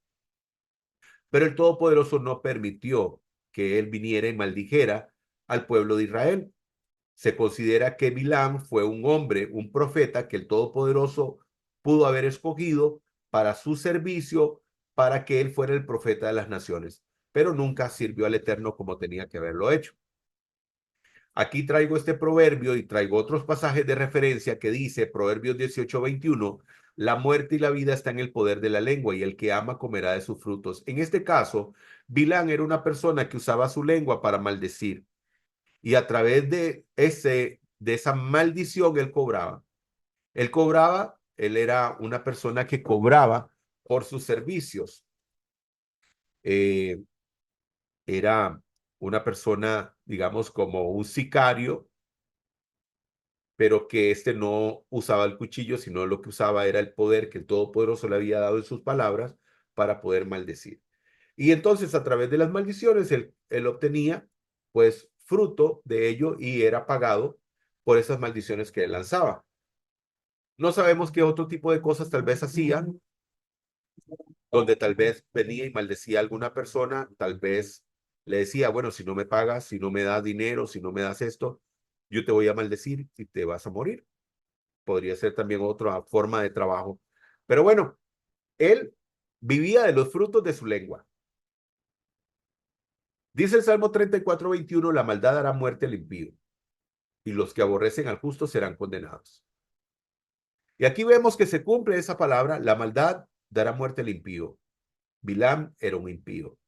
Pero el Todopoderoso no permitió que él viniera y maldijera al pueblo de Israel. Se considera que Bilam fue un hombre, un profeta que el Todopoderoso pudo haber escogido para su servicio, para que él fuera el profeta de las naciones, pero nunca sirvió al Eterno como tenía que haberlo hecho. Aquí traigo este proverbio y traigo otros pasajes de referencia que dice, Proverbios 18:21, la muerte y la vida están en el poder de la lengua y el que ama comerá de sus frutos. En este caso, Bilán era una persona que usaba su lengua para maldecir y a través de esa maldición él cobraba. Él era una persona que cobraba por sus servicios. Eh, Era una persona, digamos, como un sicario, pero que no usaba el cuchillo, sino lo que usaba era el poder que el Todopoderoso le había dado en sus palabras para poder maldecir. Y entonces a través de las maldiciones él obtenía pues fruto de ello y era pagado por esas maldiciones que él lanzaba. No sabemos qué otro tipo de cosas tal vez hacían, donde tal vez venía y maldecía a alguna persona, tal vez le decía, bueno, si no me pagas, si no me das dinero, si no me das esto, yo te voy a maldecir y te vas a morir. podría ser también otra forma de trabajo. Pero bueno, él vivía de los frutos de su lengua. Dice el Salmo 34:21, la maldad hará muerte al impío, y los que aborrecen al justo serán condenados. Y aquí vemos que se cumple esa palabra, la maldad dará muerte al impío. Bilam era un impío.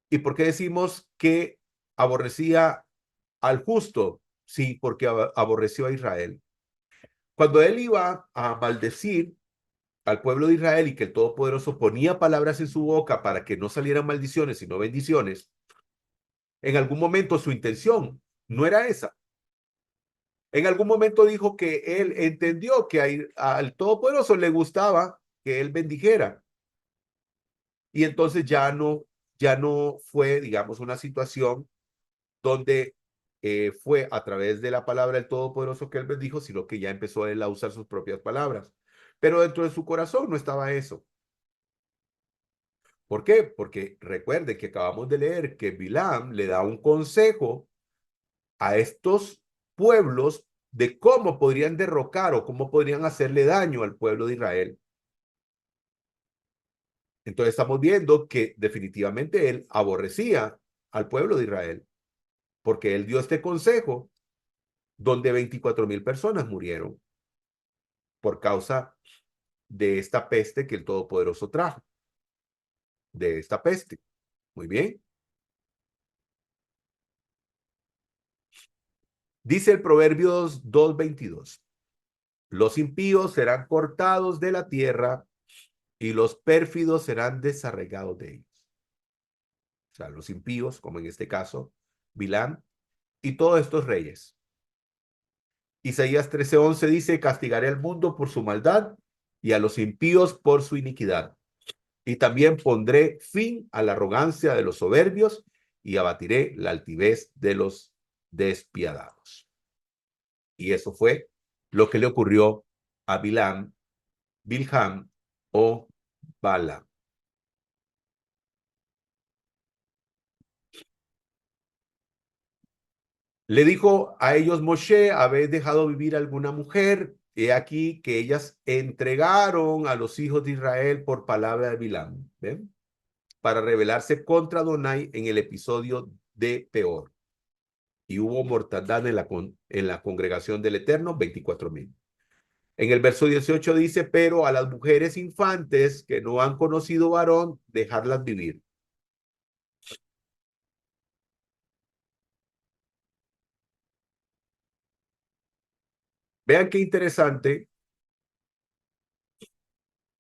¿Y por qué decimos que aborrecía al justo? Sí, porque aborreció a Israel. Cuando él iba a maldecir al pueblo de Israel y que el Todopoderoso ponía palabras en su boca para que no salieran maldiciones, sino bendiciones, en algún momento su intención no era esa. En algún momento dijo que él entendió que al Todopoderoso le gustaba que él bendijera. Y entonces ya no fue, digamos, una situación donde fue a través de la palabra del Todopoderoso que él bendijo, sino que ya empezó él a usar sus propias palabras. Pero dentro de su corazón no estaba eso. ¿Por qué? Porque recuerde que acabamos de leer que Bilam le da un consejo a estos pueblos de cómo podrían derrocar o cómo podrían hacerle daño al pueblo de Israel. Entonces estamos viendo que definitivamente él aborrecía al pueblo de Israel, porque él dio este consejo donde 24,000 personas murieron por causa de esta peste que el Todopoderoso trajo, de esta peste. Muy bien. Dice el Proverbios 2:22. Los impíos serán cortados de la tierra y los pérfidos serán desarraigados de ellos. O sea, los impíos, como en este caso, Bilán, y todos estos reyes. Isaías 13:11 dice, castigaré al mundo por su maldad y a los impíos por su iniquidad. Y también pondré fin a la arrogancia de los soberbios y abatiré la altivez de los despiadados. Y eso fue lo que le ocurrió a Bilán, Bilham o Bala. Le dijo a ellos Moshe, ¿habéis dejado vivir alguna mujer? He aquí que ellas entregaron a los hijos de Israel por palabra de Bilam, ¿ven? Para rebelarse contra Adonai en el episodio de Peor. Y hubo mortandad en la congregación del Eterno, 24,000. En el verso 18 dice, pero a las mujeres infantes que no han conocido varón, dejarlas vivir. Vean qué interesante.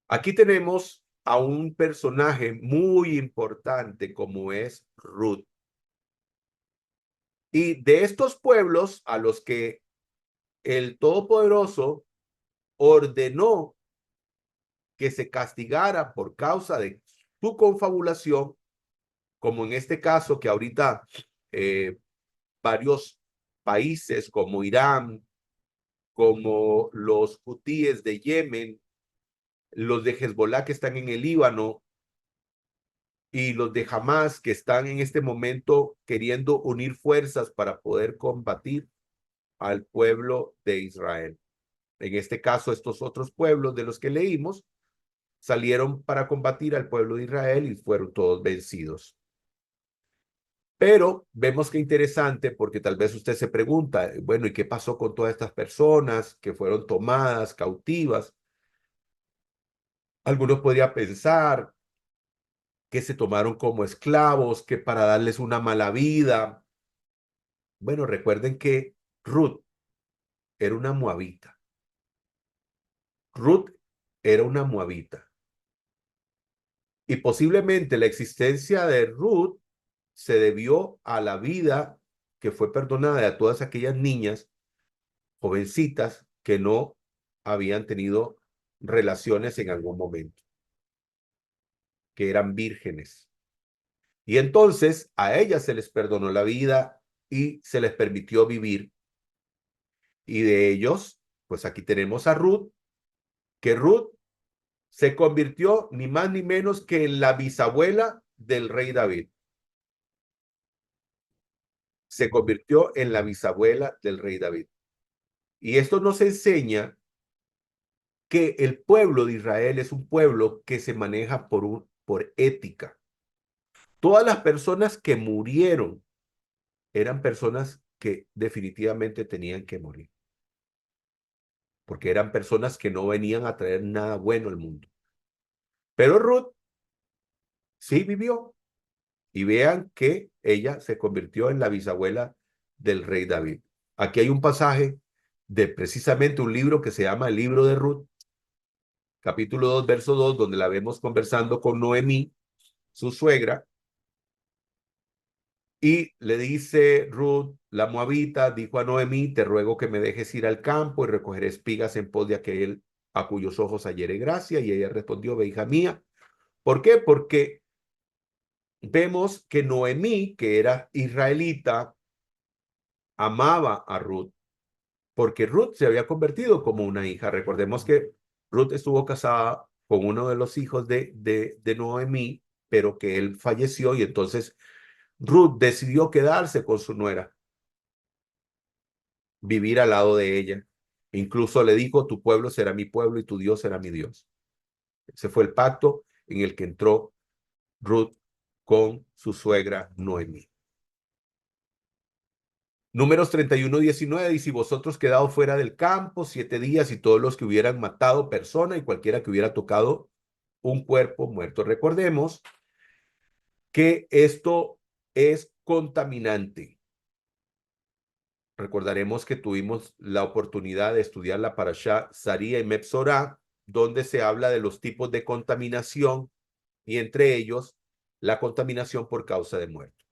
Aquí tenemos a un personaje muy importante como es Ruth. Y de estos pueblos a los que el Todopoderoso ordenó que se castigara por causa de su confabulación, como en este caso que ahorita eh, varios países como Irán, como los hutíes de Yemen, los de Hezbollah que están en el Líbano y los de Hamas que están en este momento queriendo unir fuerzas para poder combatir al pueblo de Israel. En este caso, estos otros pueblos de los que leímos salieron para combatir al pueblo de Israel y fueron todos vencidos. Pero vemos que interesante porque tal vez usted se pregunta, bueno, ¿y qué pasó con todas estas personas que fueron tomadas, cautivas? Algunos podrían pensar que se tomaron como esclavos, que para darles una mala vida. Bueno, recuerden que Ruth era una moabita. Ruth era una moabita. Y posiblemente la existencia de Ruth se debió a la vida que fue perdonada de todas aquellas niñas, jovencitas, que no habían tenido relaciones en algún momento, que eran vírgenes. Y entonces a ellas se les perdonó la vida y se les permitió vivir. Y de ellos, pues aquí tenemos a Ruth, que Ruth se convirtió ni más ni menos que en la bisabuela del rey David. Se convirtió en la bisabuela del rey David. Y esto nos enseña que el pueblo de Israel es un pueblo que se maneja por ética. Todas las personas que murieron eran personas que definitivamente tenían que morir, porque eran personas que no venían a traer nada bueno al mundo. Pero Ruth sí vivió, y vean que ella se convirtió en la bisabuela del rey David. Aquí hay un pasaje de precisamente un libro que se llama el libro de Ruth, capítulo 2, verso 2, donde la vemos conversando con Noemí, su suegra, y le dice Ruth, la moabita, dijo a Noemí, te ruego que me dejes ir al campo y recoger espigas en pos de aquel a cuyos ojos hallere gracia. Y ella respondió, ve, hija mía. ¿Por qué? Porque vemos que Noemí, que era israelita, amaba a Ruth, porque Ruth se había convertido como una hija. Recordemos que Ruth estuvo casada con uno de los hijos de Noemí, pero que él falleció, y entonces Ruth decidió quedarse con su nuera, vivir al lado de ella. Incluso le dijo, tu pueblo será mi pueblo y tu Dios será mi Dios. Ese fue el pacto en el que entró Ruth con su suegra Noemí. Números 31:19 dice, y vosotros quedaos fuera del campo 7 días, y todos los que hubieran matado persona y cualquiera que hubiera tocado un cuerpo muerto. Recordemos que esto es contaminante. Recordaremos que tuvimos la oportunidad de estudiar la Parashá Saría y Mepsorá, donde se habla de los tipos de contaminación, y entre ellos la contaminación por causa de muerte.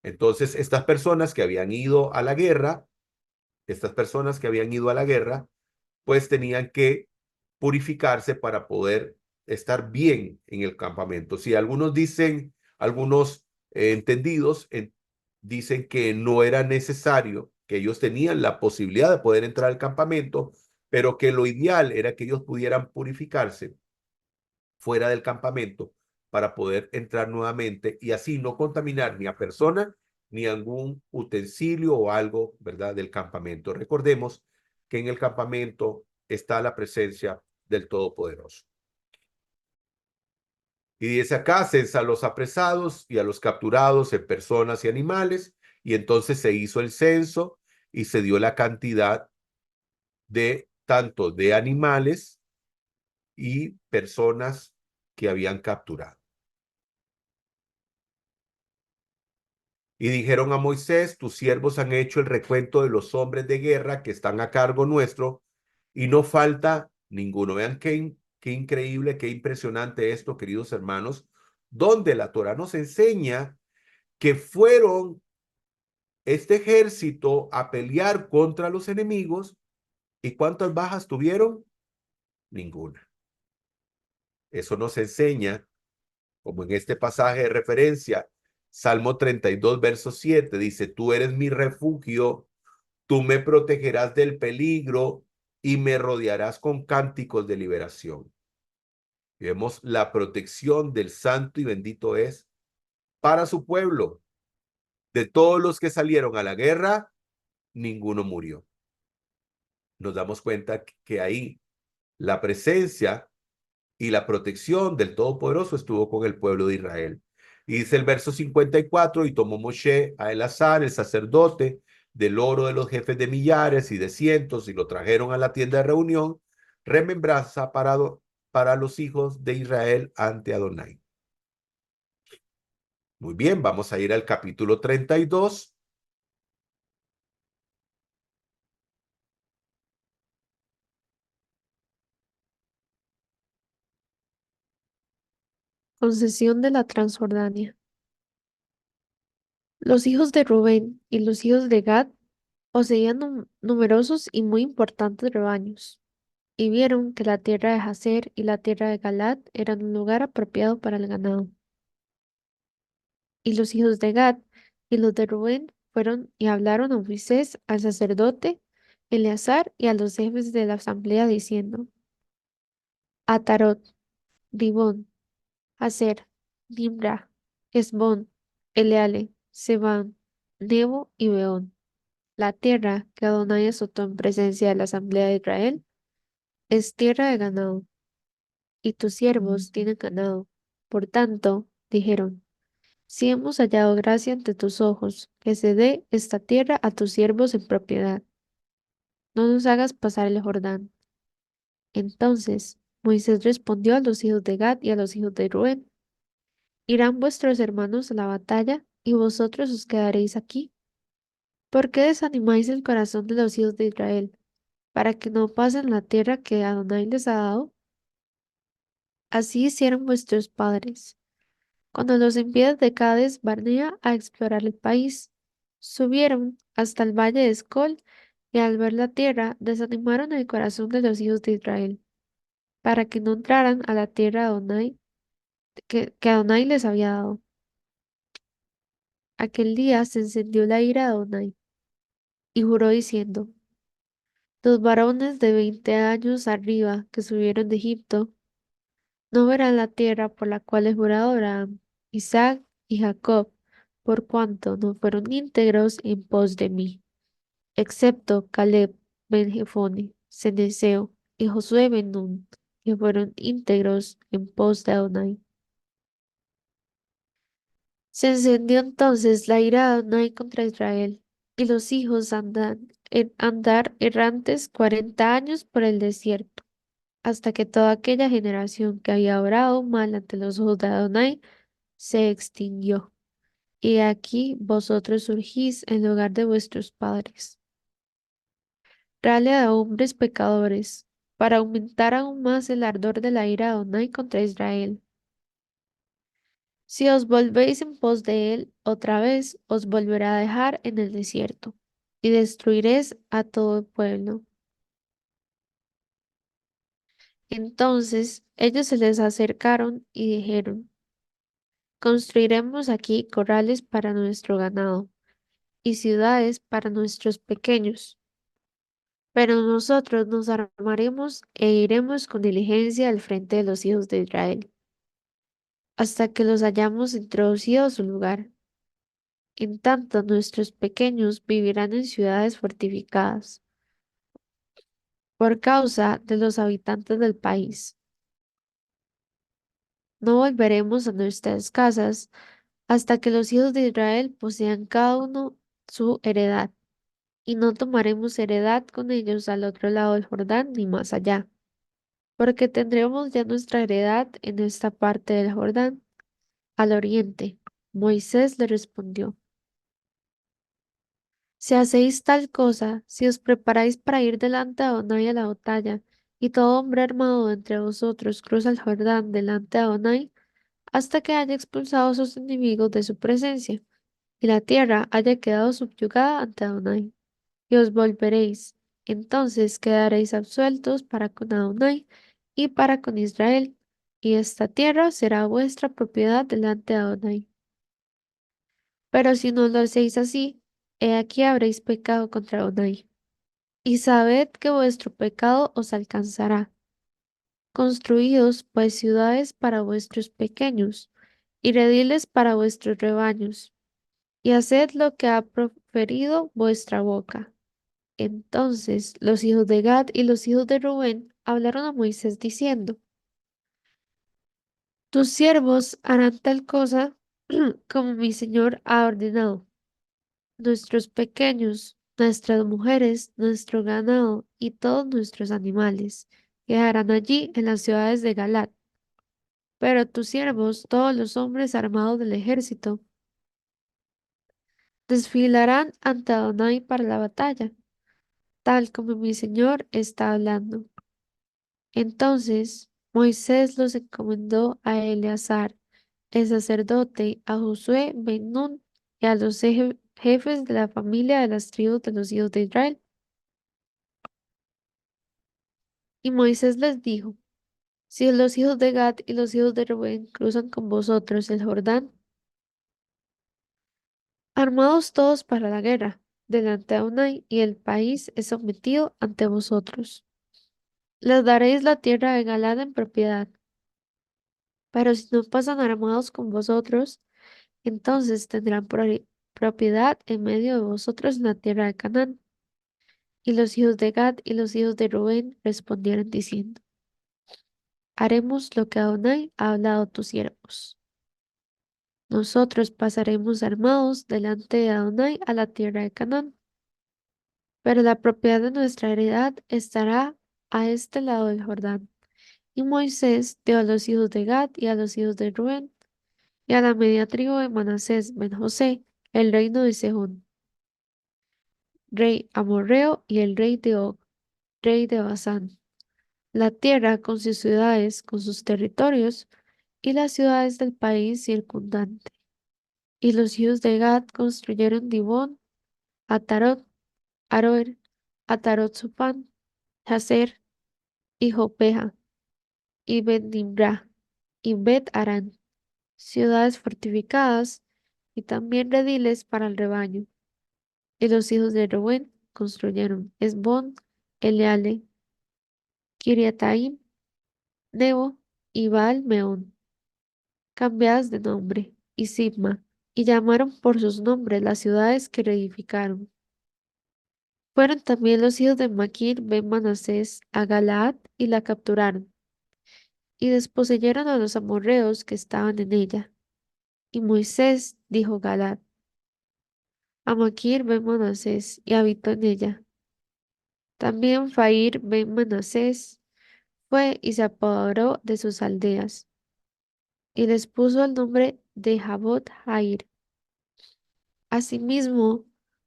Entonces, estas personas que habían ido a la guerra, pues tenían que purificarse para poder estar bien en el campamento. Si algunos dicen, algunos entendidos dicen que no era necesario, que ellos tenían la posibilidad de poder entrar al campamento, pero que lo ideal era que ellos pudieran purificarse fuera del campamento para poder entrar nuevamente y así no contaminar ni a persona ni algún utensilio o algo, ¿verdad?, del campamento. Recordemos que en el campamento está la presencia del Todopoderoso. Y dice acá, censa a los apresados y a los capturados en personas y animales, y entonces se hizo el censo y se dio la cantidad de tanto de animales y personas que habían capturado. Y dijeron a Moisés, tus siervos han hecho el recuento de los hombres de guerra que están a cargo nuestro, y no falta ninguno. Vean qué increíble, qué impresionante esto, queridos hermanos, donde la Torah nos enseña que fueron este ejército a pelear contra los enemigos, y ¿cuántas bajas tuvieron? Ninguna. Eso nos enseña, como en este pasaje de referencia, Salmo 32, verso 7, dice, tú eres mi refugio, tú me protegerás del peligro y me rodearás con cánticos de liberación. Y vemos la protección del santo y bendito es para su pueblo. De todos los que salieron a la guerra, ninguno murió. Nos damos cuenta que ahí la presencia y la protección del Todopoderoso estuvo con el pueblo de Israel. Y dice el verso 54, y tomó Moshe a Elazar, el sacerdote, del oro de los jefes de millares y de cientos, y lo trajeron a la tienda de reunión, remembranza para los hijos de Israel ante Adonai. Muy bien, vamos a ir al capítulo 32. Concesión de la Transjordania. Los hijos de Rubén y los hijos de Gad poseían numerosos y muy importantes rebaños, y vieron que la tierra de Jazer y la tierra de Galad eran un lugar apropiado para el ganado. Y los hijos de Gad y los de Rubén fueron y hablaron a Moisés, al sacerdote Eleazar y a los jefes de la asamblea, diciendo: Atarot, Dibón, Hazer, Nimra, Esbón, Eleale, Sebán, Nebo y Beón. La tierra que Adonai azotó en presencia de la asamblea de Israel es tierra de ganado, y tus siervos tienen ganado. Por tanto, dijeron, si hemos hallado gracia ante tus ojos, que se dé esta tierra a tus siervos en propiedad. No nos hagas pasar el Jordán. Entonces Moisés respondió a los hijos de Gad y a los hijos de Rubén, ¿irán vuestros hermanos a la batalla y vosotros os quedaréis aquí? ¿Por qué desanimáis el corazón de los hijos de Israel, para que no pasen la tierra que Adonai les ha dado? Así hicieron vuestros padres, cuando los envié de Cades Barnea a explorar el país. Subieron hasta el valle de Escol y al ver la tierra desanimaron el corazón de los hijos de Israel, para que no entraran a la tierra Adonai, que Adonai les había dado. Aquel día se encendió la ira de Adonai y juró diciendo, los varones de 20 años arriba que subieron de Egipto no verán la tierra por la cual he jurado a Abraham, Isaac y Jacob, por cuanto no fueron íntegros en pos de mí, excepto Caleb ben Jefone, Ceneseo y Josué ben Nun, que fueron íntegros en pos de Adonai. Se encendió entonces la ira de Adonai contra Israel, y los hijos andar errantes 40 años por el desierto, hasta que toda aquella generación que había obrado mal ante los ojos de Adonai se extinguió. Y aquí vosotros surgís en lugar de vuestros padres. Rale a hombres pecadores, para aumentar aún más el ardor de la ira de Adonai contra Israel. Si os volvéis en pos de él otra vez, os volverá a dejar en el desierto, y destruiréis a todo el pueblo. Entonces ellos se les acercaron y dijeron, construiremos aquí corrales para nuestro ganado y ciudades para nuestros pequeños. Pero nosotros nos armaremos e iremos con diligencia al frente de los hijos de Israel, hasta que los hayamos introducido a su lugar. En tanto, nuestros pequeños vivirán en ciudades fortificadas, por causa de los habitantes del país. No volveremos a nuestras casas hasta que los hijos de Israel posean cada uno su heredad, y no tomaremos heredad con ellos al otro lado del Jordán ni más allá, porque tendremos ya nuestra heredad en esta parte del Jordán, al oriente. Moisés le respondió, si hacéis tal cosa, si os preparáis para ir delante de Adonai a la batalla, y todo hombre armado entre vosotros cruza el Jordán delante de Adonai, hasta que haya expulsado a sus enemigos de su presencia, y la tierra haya quedado subyugada ante Adonai, y os volveréis. Entonces quedaréis absueltos para con Adonai y para con Israel, y esta tierra será vuestra propiedad delante de Adonai. Pero si no lo hacéis así, he aquí habréis pecado contra Adonai. Y sabed que vuestro pecado os alcanzará. Construíos pues ciudades para vuestros pequeños, y rediles para vuestros rebaños, y haced lo que ha proferido vuestra boca. Entonces los hijos de Gad y los hijos de Rubén hablaron a Moisés diciendo, tus siervos harán tal cosa como mi señor ha ordenado. Nuestros pequeños, nuestras mujeres, nuestro ganado y todos nuestros animales quedarán allí en las ciudades de Galat. Pero tus siervos, todos los hombres armados del ejército, desfilarán ante Adonai para la batalla, tal como mi señor está hablando. Entonces Moisés los encomendó a Eleazar, el sacerdote, a Josué ben Nun y a los jefes de la familia de las tribus de los hijos de Israel. Y Moisés les dijo, si los hijos de Gad y los hijos de Rubén cruzan con vosotros el Jordán, armados todos para la guerra, delante de Adonai, y el país es sometido ante vosotros. Les daréis la tierra de Galaad en propiedad. Pero si no pasan armados con vosotros, entonces tendrán propiedad en medio de vosotros en la tierra de Canaán. Y los hijos de Gad y los hijos de Rubén respondieron diciendo, haremos lo que Adonai ha hablado a tus siervos. Nosotros pasaremos armados delante de Adonai a la tierra de Canaán, pero la propiedad de nuestra heredad estará a este lado del Jordán. Y Moisés dio a los hijos de Gad y a los hijos de Rubén y a la media tribu de Manasés ben José el reino de Sehón, rey amorreo, y el rey de Og, rey de Basán, la tierra con sus ciudades, con sus territorios, y las ciudades del país circundante. Y los hijos de Gad construyeron Dibón, Atarot, Aroer, Atarot Sopán, Jazer, y Jopeja, y Bet-Nimra, y Bet-Arán, ciudades fortificadas, y también rediles para el rebaño. Y los hijos de Rubén construyeron Esbón, Eleale, Kiriataim, Nebo y Baal-Meón, cambiadas de nombre, y Sibma, y llamaron por sus nombres las ciudades que reedificaron. Fueron también los hijos de Maquir ben Manasés a Galaad y la capturaron, y desposeyeron a los amorreos que estaban en ella. Y Moisés dijo a Galaad, a Maquir ben Manasés, y habitó en ella. También Fair ben Manasés fue y se apoderó de sus aldeas, y les puso el nombre de Jabot Jair. Asimismo,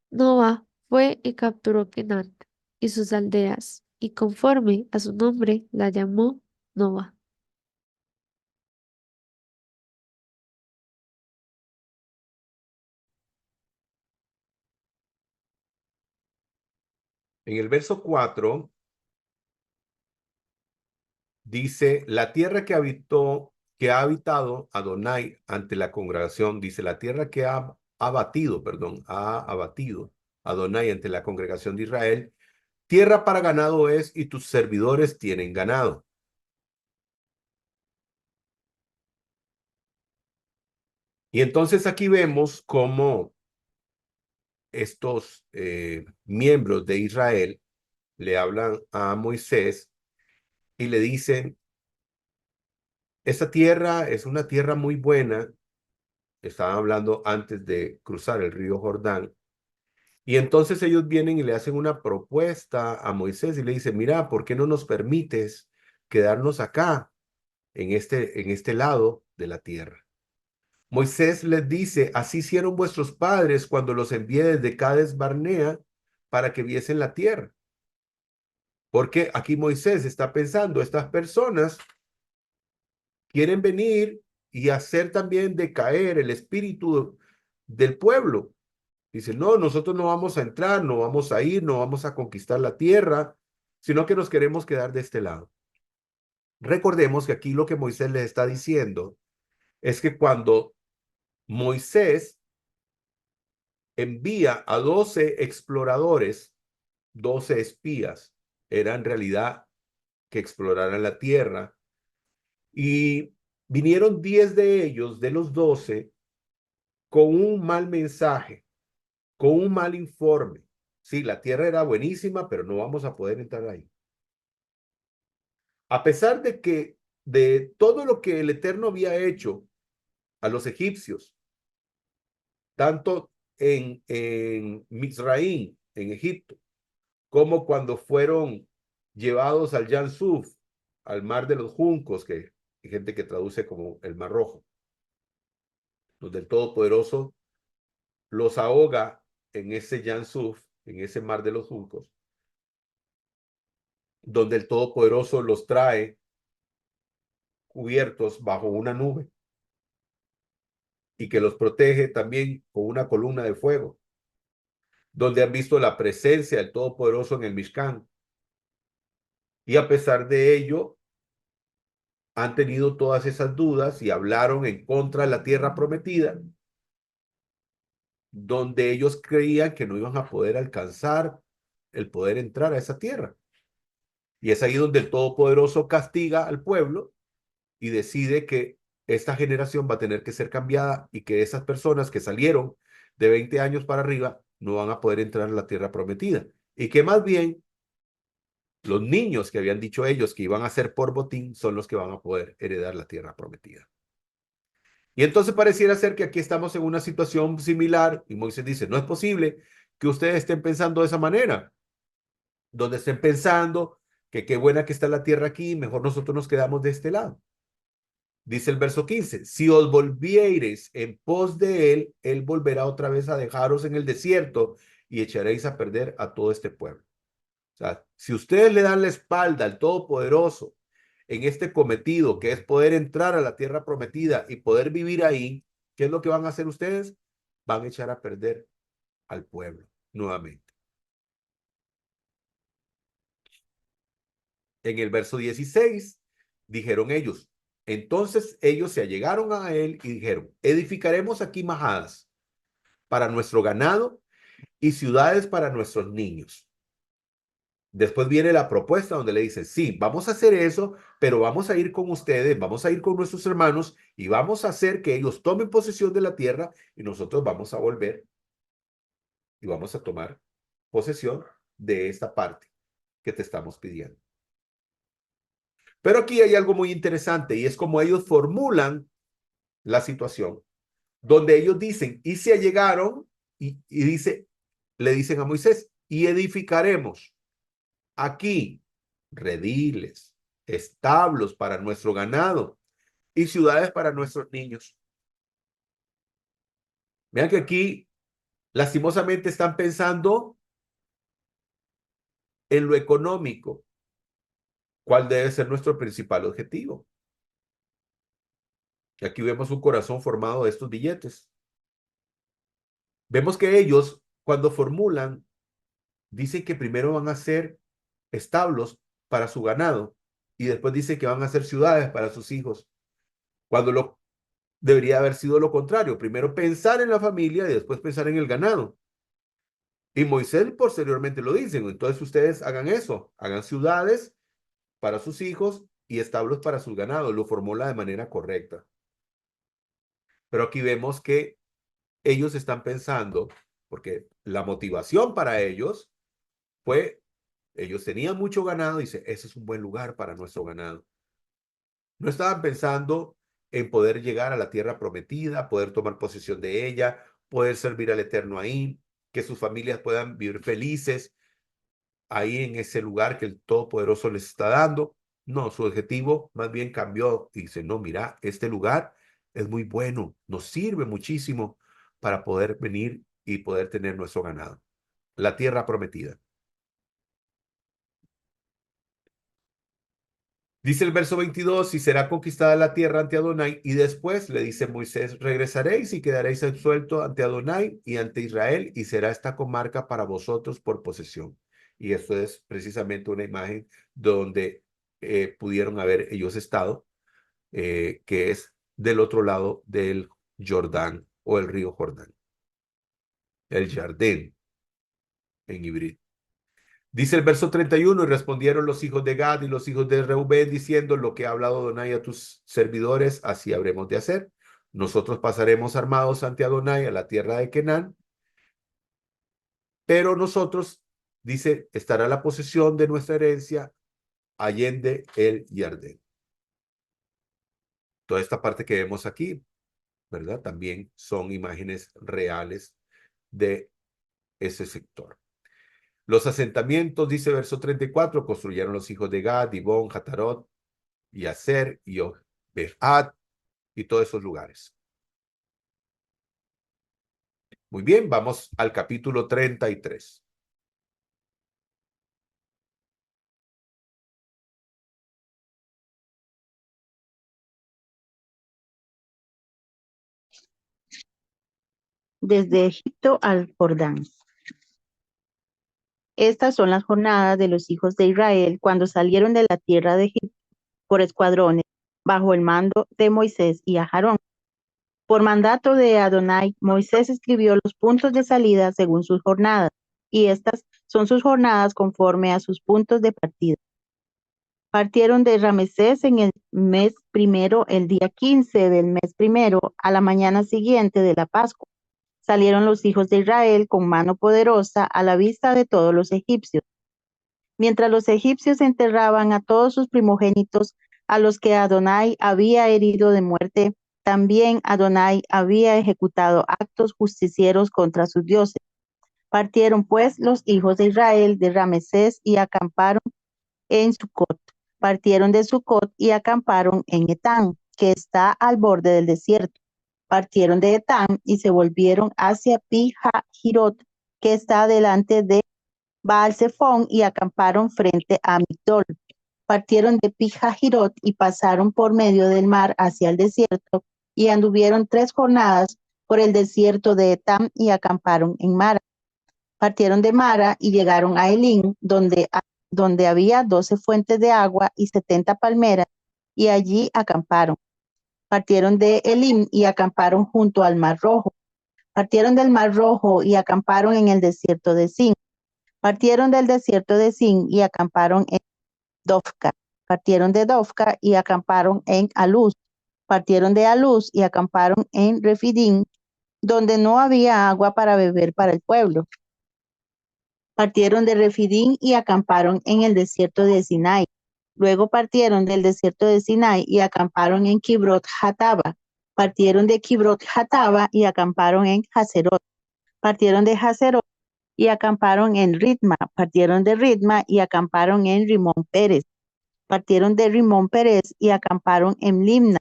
Noa fue y capturó Kenat y sus aldeas, y conforme a su nombre la llamó Noa. En el verso 4 dice, la tierra que ha habitado Adonai ante la congregación, dice, la tierra que ha abatido, perdón, ha abatido Adonai ante la congregación de Israel, tierra para ganado es y tus servidores tienen ganado. Y entonces aquí vemos cómo estos miembros de Israel le hablan a Moisés y le dicen, esta tierra es una tierra muy buena. Estaban hablando antes de cruzar el río Jordán. Y entonces ellos vienen y le hacen una propuesta a Moisés y le dicen, mira, ¿por qué no nos permites quedarnos acá, en este lado de la tierra? Moisés les dice, así hicieron vuestros padres cuando los envié desde Cades Barnea para que viesen la tierra. Porque aquí Moisés está pensando, estas personas quieren venir y hacer también decaer el espíritu del pueblo. Dice, no, nosotros no vamos a entrar, no vamos a ir, no vamos a conquistar la tierra, sino que nos queremos quedar de este lado. Recordemos que aquí lo que Moisés les está diciendo es que cuando Moisés envía a 12 exploradores, 12 espías, era en realidad que exploraran la tierra, y vinieron 10 de ellos, de los 12, con un mal mensaje, con un mal informe. Sí, la tierra era buenísima, pero no vamos a poder entrar ahí. A pesar de que de todo lo que el Eterno había hecho a los egipcios, tanto en Mizraín, en Egipto, como cuando fueron llevados al Yan Suf, al mar de los juncos, que hay gente que traduce como el Mar Rojo, donde el Todopoderoso los ahoga en ese Yan Suf, en ese mar de los juncos, donde el Todopoderoso los trae cubiertos bajo una nube y que los protege también con una columna de fuego, donde han visto la presencia del Todopoderoso en el Mishkan. Y a pesar de ello, han tenido todas esas dudas y hablaron en contra de la tierra prometida, donde ellos creían que no iban a poder alcanzar el poder entrar a esa tierra. Y es ahí donde el Todopoderoso castiga al pueblo y decide que esta generación va a tener que ser cambiada y que esas personas que salieron de 20 años para arriba no van a poder entrar a la tierra prometida. Y que más bien los niños que habían dicho ellos que iban a ser por botín son los que van a poder heredar la tierra prometida. Y entonces pareciera ser que aquí estamos en una situación similar y Moisés dice, no es posible que ustedes estén pensando de esa manera, donde estén pensando que qué buena que está la tierra aquí, mejor nosotros nos quedamos de este lado. Dice el verso 15, si os volviereis en pos de él, él volverá otra vez a dejaros en el desierto y echaréis a perder a todo este pueblo. O sea, si ustedes le dan la espalda al Todopoderoso en este cometido, que es poder entrar a la tierra prometida y poder vivir ahí, ¿qué es lo que van a hacer ustedes? Van a echar a perder al pueblo nuevamente. En el verso 16, dijeron ellos, entonces ellos se allegaron a él y dijeron, edificaremos aquí majadas para nuestro ganado y ciudades para nuestros niños. Después viene la propuesta donde le dicen, sí, vamos a hacer eso, pero vamos a ir con ustedes, vamos a ir con nuestros hermanos y vamos a hacer que ellos tomen posesión de la tierra y nosotros vamos a volver y vamos a tomar posesión de esta parte que te estamos pidiendo. Pero aquí hay algo muy interesante y es como ellos formulan la situación, donde ellos dicen, y se allegaron y dice, le dicen a Moisés, y edificaremos aquí rediles, establos para nuestro ganado y ciudades para nuestros niños. Vean que aquí lastimosamente están pensando en lo económico, cuál debe ser nuestro principal objetivo. Y aquí vemos un corazón formado de estos billetes. Vemos que ellos, cuando formulan, dicen que primero van a hacer establos para su ganado y después dicen que van a hacer ciudades para sus hijos, cuando lo debería haber sido lo contrario, primero pensar en la familia y después pensar en el ganado. Y Moisés posteriormente lo dicen, entonces ustedes hagan eso, hagan ciudades para sus hijos y establos para sus ganados, lo formula de manera correcta. Pero aquí vemos que ellos están pensando, porque la motivación para ellos fue, ellos tenían mucho ganado y dice, ese es un buen lugar para nuestro ganado. No estaban pensando en poder llegar a la tierra prometida, poder tomar posesión de ella, poder servir al Eterno ahí, que sus familias puedan vivir felices ahí en ese lugar que el Todopoderoso les está dando. No, su objetivo más bien cambió. Dice, no, mira, este lugar es muy bueno, nos sirve muchísimo para poder venir y poder tener nuestro ganado. La tierra prometida. Dice el verso 22, y será conquistada la tierra ante Adonai, y después le dice Moisés, regresaréis y quedaréis absuelto ante Adonai y ante Israel, y será esta comarca para vosotros por posesión. Y esto es precisamente una imagen donde pudieron haber ellos estado, que es del otro lado del Jordán o el río Jordán, el Jardín en hebreo. Dice el verso 31, y respondieron los hijos de Gad y los hijos de Reubén, diciendo, lo que ha hablado Adonai a tus servidores, así habremos de hacer. Nosotros pasaremos armados ante Adonai a la tierra de Canaán, pero nosotros, dice, estará la posesión de nuestra herencia allende el Jardín. Toda esta parte que vemos aquí, ¿verdad? También son imágenes reales de ese sector. Los asentamientos, dice verso 34, construyeron los hijos de Gad, Dibón, Hatarot, y Aser, y Behad, y todos esos lugares. Muy bien, vamos al capítulo 33. Desde Egipto al Jordán. Estas son las jornadas de los hijos de Israel cuando salieron de la tierra de Egipto por escuadrones, bajo el mando de Moisés y Aarón. Por mandato de Adonai, Moisés escribió los puntos de salida según sus jornadas, y estas son sus jornadas conforme a sus puntos de partida. Partieron de Ramesés en el mes primero, el día 15 del mes primero, a la mañana siguiente de la Pascua. Salieron los hijos de Israel con mano poderosa a la vista de todos los egipcios. Mientras los egipcios enterraban a todos sus primogénitos, a los que Adonai había herido de muerte, también Adonai había ejecutado actos justicieros contra sus dioses. Partieron pues los hijos de Israel de Ramesés y acamparon en Sucot. Partieron de Sucot y acamparon en Etán, que está al borde del desierto. Partieron de Etán y se volvieron hacia Pi-Hahirot, que está delante de Baal-Zephón, y acamparon frente a Migdol. Partieron de Pi-Hahirot y pasaron por medio del mar hacia el desierto, y anduvieron 3 jornadas por el desierto de Etán y acamparon en Mara. Partieron de Mara y llegaron a Elín, donde había 12 fuentes de agua y 70 palmeras, y allí acamparon. Partieron de Elim y acamparon junto al Mar Rojo. Partieron del Mar Rojo y acamparon en el desierto de Zin. Partieron del desierto de Zin y acamparon en Dofca. Partieron de Dofca y acamparon en Aluz. Partieron de Aluz y acamparon en Refidim, donde no había agua para beber para el pueblo. Partieron de Refidim y acamparon en el desierto de Sinai. Luego partieron del desierto de Sinai y acamparon en Kibrot Hataba. Partieron de Kibrot Hataba y acamparon en Haserot. Partieron de Haserot y acamparon en Ritma. Partieron de Ritma y acamparon en Rimón Pérez. Partieron de Rimón Pérez y acamparon en Limna.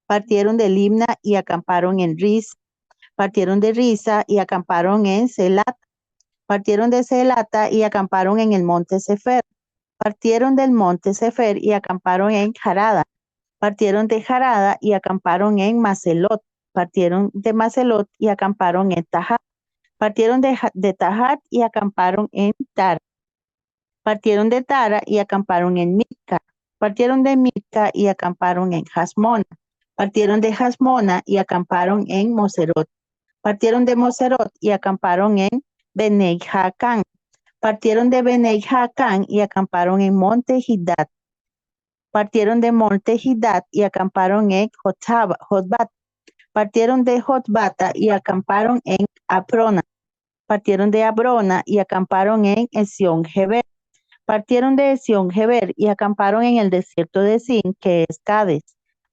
Partieron de Limna y acamparon en Ris. Partieron de Risa y acamparon en Selat. Partieron de Selata y acamparon en el monte Sefer. Partieron del monte Sefer y acamparon en Jarada. Partieron de Jarada y acamparon en Macelot. Partieron de Macelot y acamparon en Tahat. Partieron de Tahat y acamparon en Tara. Partieron de Tara y acamparon en Mitka. Partieron de Mitka y acamparon en Hasmona. Partieron de Hasmona y acamparon en Moserot. Partieron de Moserot y acamparon en Benei Jaacán. Partieron de Benei Jaacán y acamparon en Monte Hiddat. Partieron de Monte Hiddat y acamparon en Jotbat. Partieron de Jotbata y acamparon en Aprona. Partieron de Abrona y acamparon en Esión-Geber. Partieron de Esión-Geber y acamparon en el desierto de Sin, que es Cades.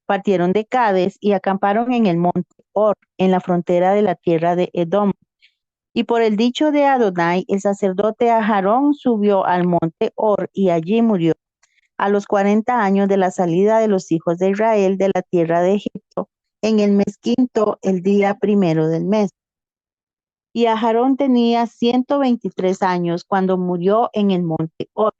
Partieron de Cades y acamparon en el monte Or, en la frontera de la tierra de Edom. Y por el dicho de Adonai, el sacerdote Aharón subió al monte Or y allí murió, a los 40 años de la salida de los hijos de Israel de la tierra de Egipto, en el mes quinto, el día primero del mes. Y Aharón tenía 123 años cuando murió en el monte Or.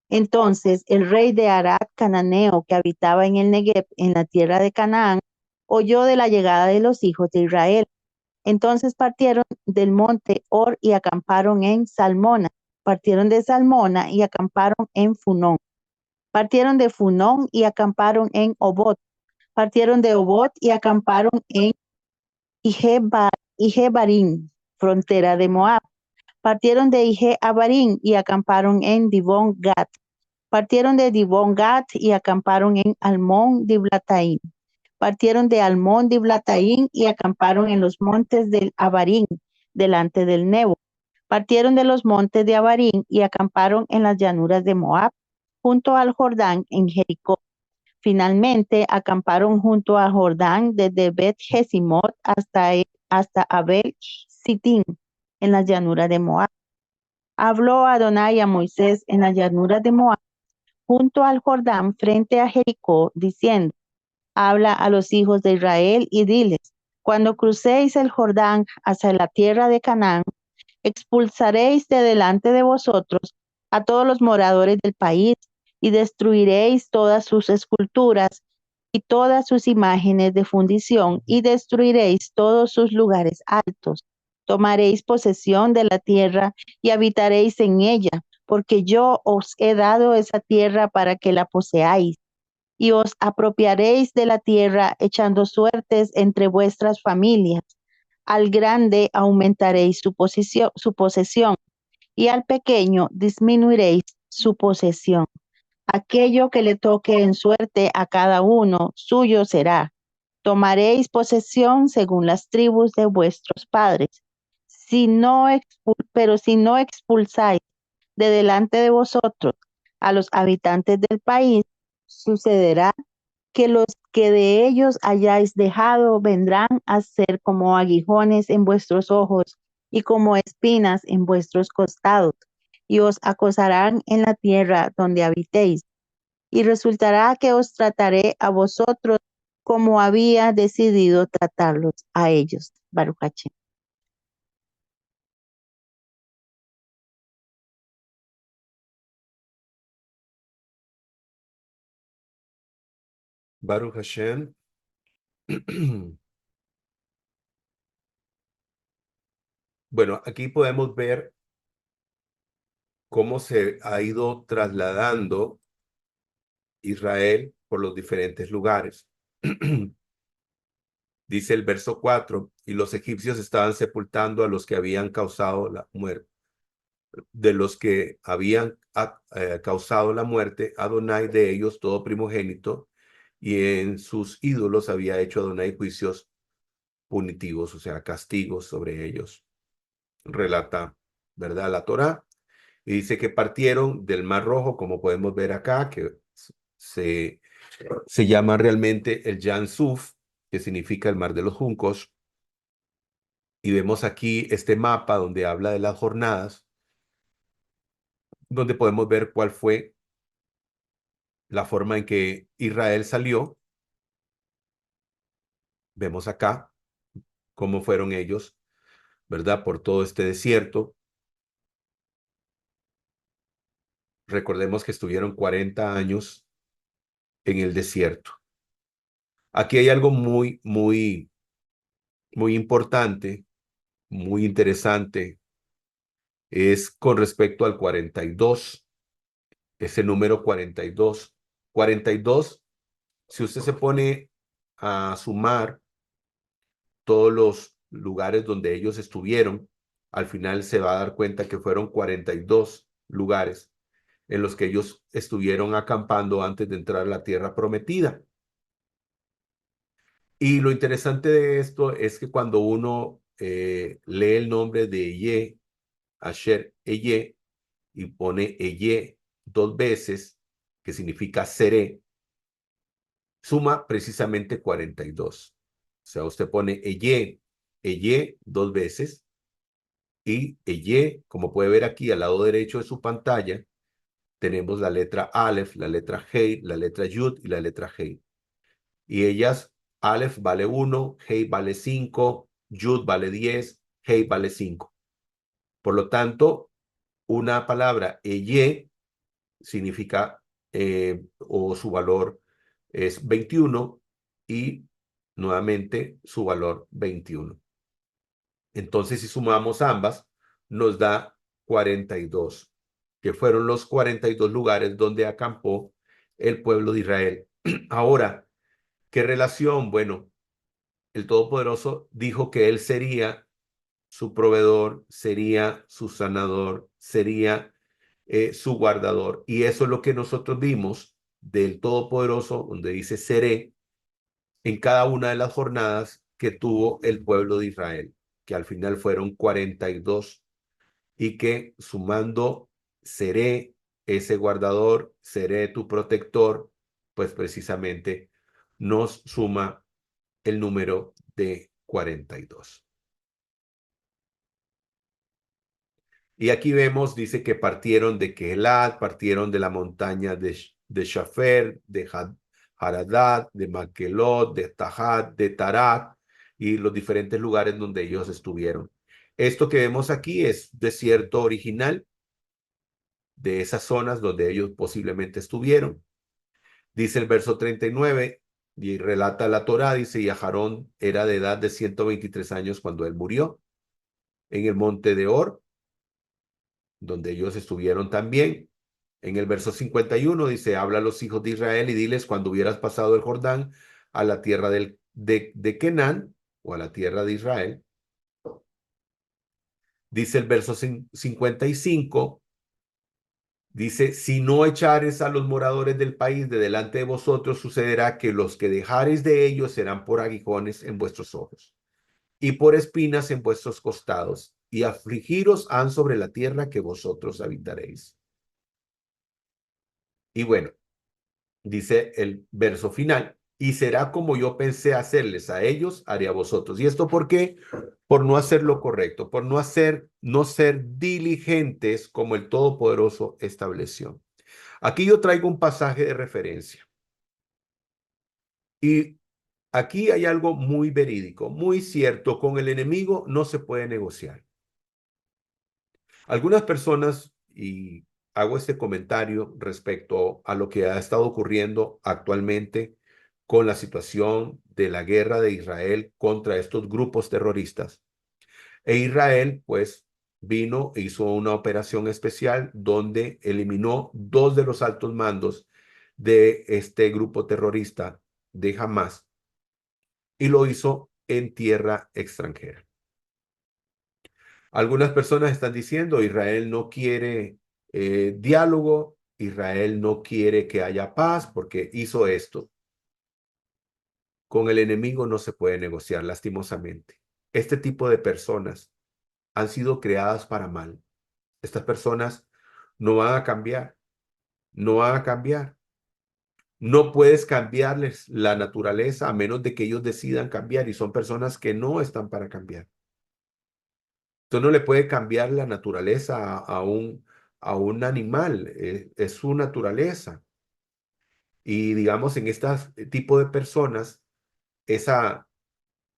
Entonces el rey de Arad cananeo, que habitaba en el Negev, en la tierra de Canaán, oyó de la llegada de los hijos de Israel. Entonces partieron del monte Or y acamparon en Salmona. Partieron de Salmona y acamparon en Funón. Partieron de Funón y acamparon en Obot. Partieron de Obot y acamparon en Ijebarim, frontera de Moab. Partieron de Ijeabarim y acamparon en Dibón Gat. Partieron de Dibón Gat y acamparon en Almón Diblataim. Partieron de Almón Diblataim y acamparon en los montes del Abarim, delante del Nebo. Partieron de los montes de Abarim y acamparon en las llanuras de Moab, junto al Jordán en Jericó. Finalmente acamparon junto al Jordán desde Bet-Jesimot hasta Abel-Sitim, en las llanuras de Moab. Habló Adonai a Moisés en las llanuras de Moab, junto al Jordán, frente a Jericó, diciendo: habla a los hijos de Israel y diles: cuando crucéis el Jordán hacia la tierra de Canaán, expulsaréis de delante de vosotros a todos los moradores del país y destruiréis todas sus esculturas y todas sus imágenes de fundición y destruiréis todos sus lugares altos. Tomaréis posesión de la tierra y habitaréis en ella, porque yo os he dado esa tierra para que la poseáis. Y os apropiaréis de la tierra echando suertes entre vuestras familias. Al grande aumentaréis su posesión, y al pequeño disminuiréis su posesión. Aquello que le toque en suerte a cada uno, suyo será. Tomaréis posesión según las tribus de vuestros padres. Pero si no expulsáis de delante de vosotros a los habitantes del país, sucederá que los que de ellos hayáis dejado vendrán a ser como aguijones en vuestros ojos y como espinas en vuestros costados, y os acosarán en la tierra donde habitéis, y resultará que os trataré a vosotros como había decidido tratarlos a ellos. Baruch Hashem. Baruch Hashem. Bueno, aquí podemos ver cómo se ha ido trasladando Israel por los diferentes lugares. Dice el verso 4, y los egipcios estaban sepultando a los que habían causado la muerte. De los que habían causado la muerte, Adonai de ellos, todo primogénito, y en sus ídolos había hecho Adonai juicios punitivos, o sea, castigos sobre ellos. Relata, ¿verdad? La Torá. Y dice que partieron del Mar Rojo, como podemos ver acá, que se llama realmente el Yan Suf, que significa el Mar de los Juncos. Y vemos aquí este mapa donde habla de las jornadas, donde podemos ver cuál fue la forma en que Israel salió. Vemos acá cómo fueron ellos, ¿verdad? Por todo este desierto. Recordemos que estuvieron 40 años en el desierto. Aquí hay algo muy importante, muy interesante, es con respecto al 42, ese número 42. 42, si usted se pone a sumar todos los lugares donde ellos estuvieron, al final se va a dar cuenta que fueron 42 lugares en los que ellos estuvieron acampando antes de entrar a la tierra prometida. Y lo interesante de esto es que cuando uno lee el nombre de Eye, Asher Eye, y pone Eye 2 veces, que significa seré, suma precisamente 42. O sea, usted pone Eye 2 veces, y Eye, como puede ver aquí al lado derecho de su pantalla, tenemos la letra Aleph, la letra Hei, la letra Yud y la letra Hei. Y ellas, Aleph vale 1, Hei vale 5, Yud vale 10, Hei vale 5. Por lo tanto, una palabra Eye significa, o su valor es 21, y nuevamente su valor 21. Entonces, si sumamos ambas, nos da 42, que fueron los 42 lugares donde acampó el pueblo de Israel. Ahora, ¿qué relación? Bueno, el Todopoderoso dijo que Él sería su proveedor, sería su sanador, sería su guardador. Y eso es lo que nosotros vimos del Todopoderoso, donde dice seré, en cada una de las jornadas que tuvo el pueblo de Israel, que al final fueron 42, y que sumando seré ese guardador, seré tu protector, pues precisamente nos suma el número de 42. Y aquí vemos, dice que partieron de Kehelat, partieron de la montaña de Shafer, de Haradad, de Makelot, de Tahat, de Tarat, y los diferentes lugares donde ellos estuvieron. Esto que vemos aquí es desierto original de esas zonas donde ellos posiblemente estuvieron. Dice el verso 39, y relata la Torá, dice, y Aharón era de edad de 123 años cuando él murió, en el monte de Or, donde ellos estuvieron también. En el verso 51 dice, habla a los hijos de Israel y diles, cuando hubieras pasado el Jordán a la tierra de Canaán, o a la tierra de Israel. Dice el verso 55, dice, si no echares a los moradores del país de delante de vosotros, sucederá que los que dejares de ellos serán por aguijones en vuestros ojos y por espinas en vuestros costados, y afligiros han sobre la tierra que vosotros habitaréis. Y bueno, dice el verso final, y será como yo pensé hacerles a ellos, haré a vosotros. ¿Y esto por qué? Por no hacer lo correcto, por no ser diligentes como el Todopoderoso estableció. Aquí yo traigo un pasaje de referencia. Y aquí hay algo muy verídico, muy cierto. Con el enemigo no se puede negociar. Algunas personas, y hago este comentario respecto a lo que ha estado ocurriendo actualmente con la situación de la guerra de Israel contra estos grupos terroristas. E Israel, pues, vino e hizo una operación especial donde eliminó 2 de los altos mandos de este grupo terrorista de Hamas y lo hizo en tierra extranjera. Algunas personas están diciendo Israel no quiere diálogo, Israel no quiere que haya paz porque hizo esto. Con el enemigo no se puede negociar, lastimosamente. Este tipo de personas han sido creadas para mal. Estas personas no van a cambiar, no van a cambiar. No puedes cambiarles la naturaleza a menos de que ellos decidan cambiar y son personas que no están para cambiar. Usted no le puede cambiar la naturaleza a un animal, es su naturaleza. Y digamos, en este tipo de personas, esa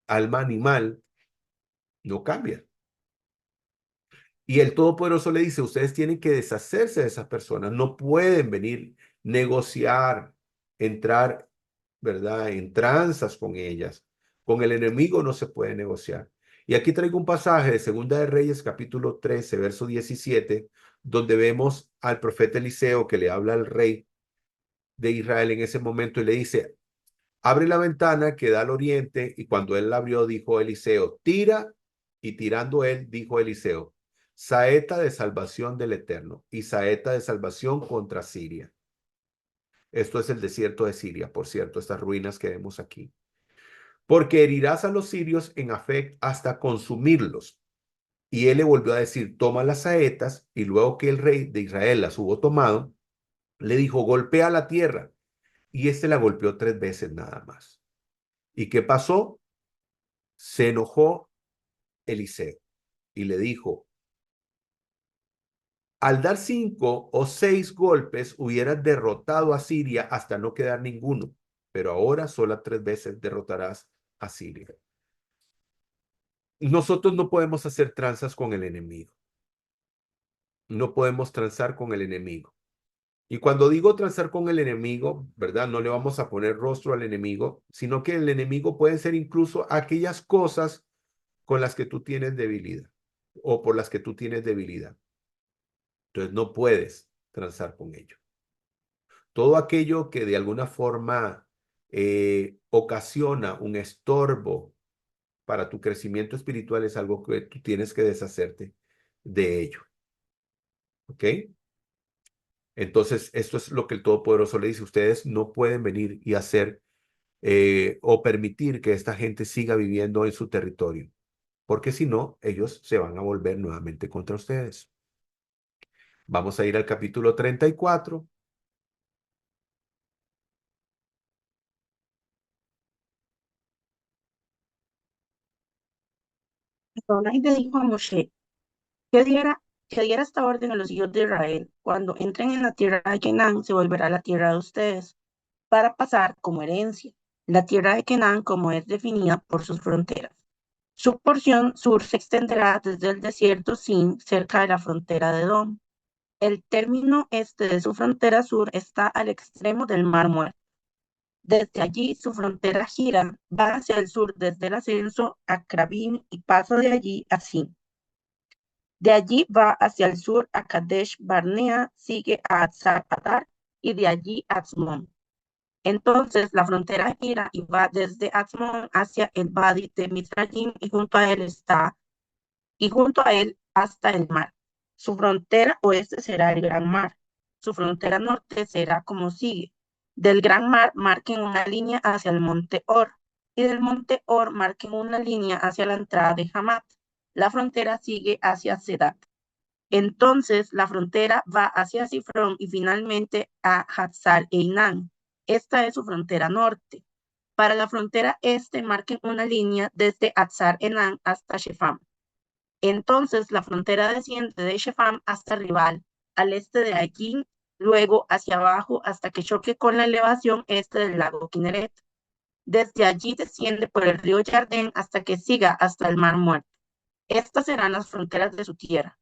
alma animal no cambia. Y el Todopoderoso le dice, ustedes tienen que deshacerse de esas personas, no pueden venir, negociar, entrar, ¿verdad?, en tranzas con ellas. Con el enemigo no se puede negociar. Y aquí traigo un pasaje de Segunda de Reyes, capítulo 13, verso 17, donde vemos al profeta Eliseo que le habla al rey de Israel en ese momento y le dice, abre la ventana que da al oriente, y cuando él la abrió, dijo Eliseo, tira, y tirando él, dijo Eliseo, saeta de salvación del Eterno y saeta de salvación contra Siria. Esto es el desierto de Siria, por cierto, estas ruinas que vemos aquí. Porque herirás a los sirios en Afec hasta consumirlos. Y él le volvió a decir, toma las saetas, y luego que el rey de Israel las hubo tomado, le dijo, golpea la tierra. Y este la golpeó 3 veces nada más. ¿Y qué pasó? Se enojó Eliseo y le dijo, al dar 5 o 6 golpes hubieras derrotado a Siria hasta no quedar ninguno, pero ahora solo 3 veces derrotarás a Siria. Nosotros no podemos hacer tranzas con el enemigo. No podemos transar con el enemigo. Y cuando digo transar con el enemigo, ¿verdad? No le vamos a poner rostro al enemigo, sino que el enemigo puede ser incluso aquellas cosas con las que tú tienes debilidad o por las que tú tienes debilidad. Entonces no puedes transar con ello. Todo aquello que de alguna forma ocasiona un estorbo para tu crecimiento espiritual es algo que tú tienes que deshacerte de ello. ¿Ok? Entonces, esto es lo que el Todopoderoso le dice. Ustedes no pueden venir y hacer o permitir que esta gente siga viviendo en su territorio, porque si no, ellos se van a volver nuevamente contra ustedes. Vamos a ir al capítulo 34. Adonai le dijo a Moshe que diera esta orden a los hijos de Israel. Cuando entren en la tierra de Canaán, se volverá la tierra de ustedes, para pasar como herencia. La tierra de Canaán, como es definida por sus fronteras. Su porción sur se extenderá desde el desierto Sin, cerca de la frontera de Edom. El término este de su frontera sur está al extremo del Mar Muerto. Desde allí su frontera gira, va hacia el sur desde el ascenso a Crabim y pasa de allí a Sin. De allí va hacia el sur a Kadesh Barnea, sigue a Atzar Adar y de allí a Atzmón. Entonces la frontera gira y va desde Atzmón hacia el Vadi de Mizraim y junto a él hasta el mar. Su frontera oeste será el Gran Mar. Su frontera norte será como sigue. Del Gran Mar marquen una línea hacia el monte Or y del monte Or marquen una línea hacia la entrada de Hamat. La frontera sigue hacia Sedat. Entonces, la frontera va hacia Sifrón y finalmente a Hatzar Einan. Esta es su frontera norte. Para la frontera este, marquen una línea desde Hatzar Enan hasta Shefam. Entonces, la frontera desciende de Shefam hasta Ribal, al este de Ayin, luego hacia abajo hasta que choque con la elevación este del lago Kinneret. Desde allí desciende por el río Jardén hasta que siga hasta el Mar Muerto. Estas serán las fronteras de su tierra.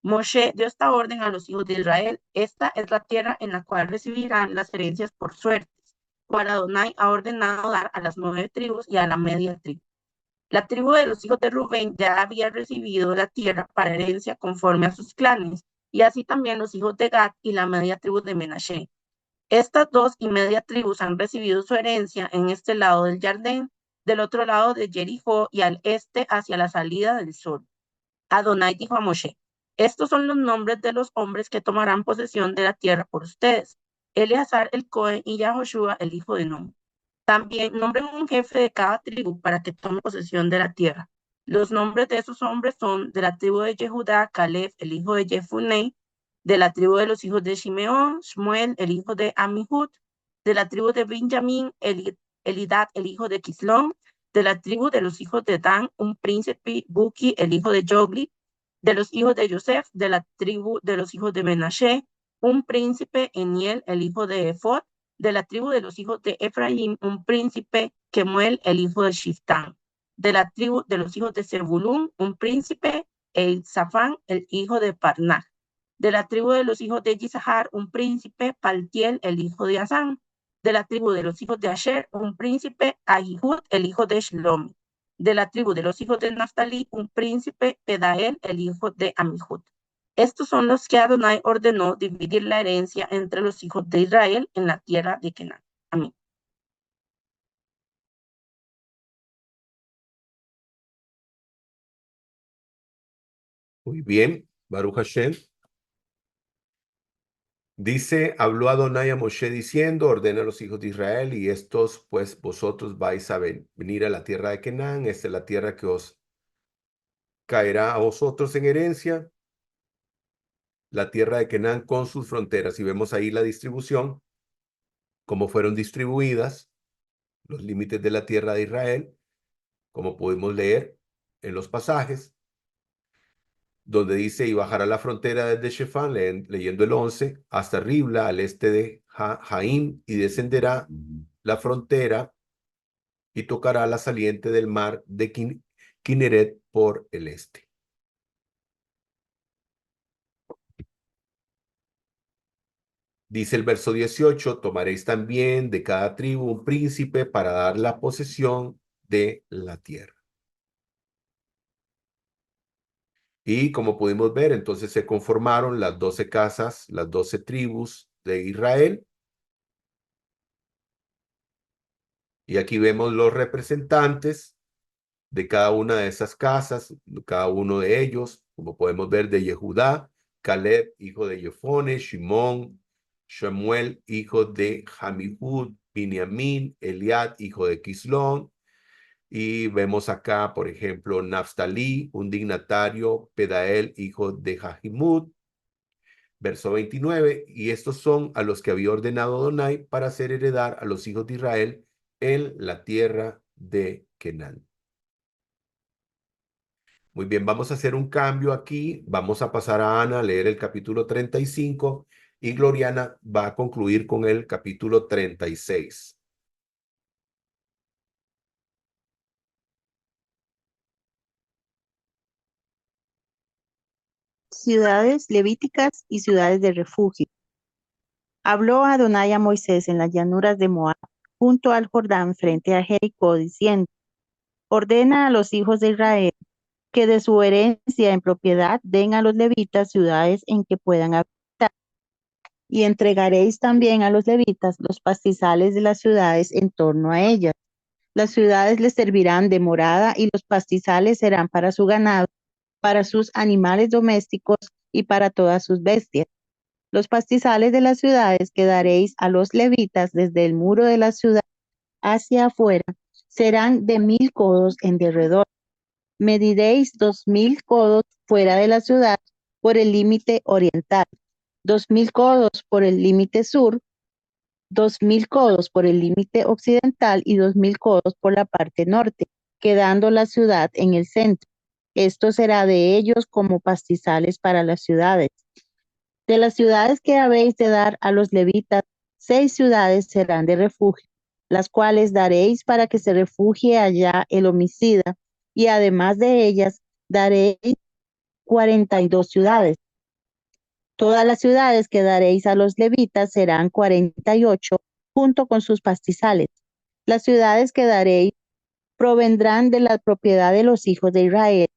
Moshe dio esta orden a los hijos de Israel. Esta es la tierra en la cual recibirán las herencias por suertes, cual Adonai ha ordenado dar a las 9 tribus y a la media tribu. La tribu de los hijos de Rubén ya había recibido la tierra para herencia conforme a sus clanes, y así también los hijos de Gad y la media tribu de Menashe. Estas 2 y media tribus han recibido su herencia en este lado del Jardín, del otro lado de Jericó y al este hacia la salida del sol. Adonai dijo a Moshe: estos son los nombres de los hombres que tomarán posesión de la tierra por ustedes: Eleazar el Cohen y Yahoshua el hijo de Nun. También nombren un jefe de cada tribu para que tome posesión de la tierra. Los nombres de esos hombres son: de la tribu de Yehudá, Caleb el hijo de Jefunei; de la tribu de los hijos de Shimeón, Shmuel el hijo de Amihud; de la tribu de Benjamín, Elidad el hijo de Quislón; de la tribu de los hijos de Dan, un príncipe, Buki el hijo de Jogli; de los hijos de Joseph, de la tribu de los hijos de Menashe, un príncipe, Eniel el hijo de Ephod; de la tribu de los hijos de Efraín, un príncipe, Kemuel el hijo de Shiftán; de la tribu de los hijos de Zebulún, un príncipe, Elzafán el hijo de Parnach; de la tribu de los hijos de Yisahar, un príncipe, Paltiel el hijo de Asán; de la tribu de los hijos de Asher, un príncipe, Ahihud el hijo de Shlomi; de la tribu de los hijos de Naftali, un príncipe, Pedael el hijo de Amihud. Estos son los que Adonai ordenó dividir la herencia entre los hijos de Israel en la tierra de Canaán. Amén. Muy bien, Baruch Hashem. Dice, habló Adonai a Moshe diciendo, ordena a los hijos de Israel y estos, pues vosotros vais a venir a la tierra de Canaán. Esta es la tierra que os caerá a vosotros en herencia, la tierra de Canaán con sus fronteras. Y vemos ahí la distribución, cómo fueron distribuidas los límites de la tierra de Israel, como pudimos leer en los pasajes, donde dice, y bajará la frontera desde Shefán, leyendo el 11, hasta Ribla, al este de Jaim, y descenderá la frontera y tocará la saliente del mar de Kinneret por el este. Dice el verso 18, tomaréis también de cada tribu un príncipe para dar la posesión de la tierra. Y como pudimos ver, entonces se conformaron las 12 casas, las 12 tribus de Israel. Y aquí vemos los representantes de cada una de esas casas, cada uno de ellos, como podemos ver, de Yehudá, Caleb, hijo de Jefone, Shimón, Shemuel, hijo de Jamihud, Binyamin, Eliad, hijo de Quislón. Y vemos acá, por ejemplo, Naftali, un dignatario, Pedael, hijo de Jahimud. Verso 29, y estos son a los que había ordenado Adonai para hacer heredar a los hijos de Israel en la tierra de Canaán. Muy bien, vamos a hacer un cambio aquí. Vamos a pasar a Ana a leer el capítulo 35 y Gloriana va a concluir con el capítulo 36. Ciudades levíticas y ciudades de refugio. Habló Adonai a Moisés en las llanuras de Moab, junto al Jordán, frente a Jericó, diciendo: ordena a los hijos de Israel que de su herencia en propiedad den a los levitas ciudades en que puedan habitar. Y entregaréis también a los levitas los pastizales de las ciudades en torno a ellas. Las ciudades les servirán de morada y los pastizales serán para su ganado, para sus animales domésticos y para todas sus bestias. Los pastizales de las ciudades que daréis a los levitas desde el muro de la ciudad hacia afuera serán de 1000 codos en derredor. Mediréis 2000 codos fuera de la ciudad por el límite oriental, 2000 codos por el límite sur, 2000 codos por el límite occidental y 2000 codos por la parte norte, quedando la ciudad en el centro. Esto será de ellos como pastizales para las ciudades. De las ciudades que habéis de dar a los levitas, 6 ciudades serán de refugio, las cuales daréis para que se refugie allá el homicida, y además de ellas daréis 42 ciudades. Todas las ciudades que daréis a los levitas serán 48, junto con sus pastizales. Las ciudades que daréis provendrán de la propiedad de los hijos de Israel.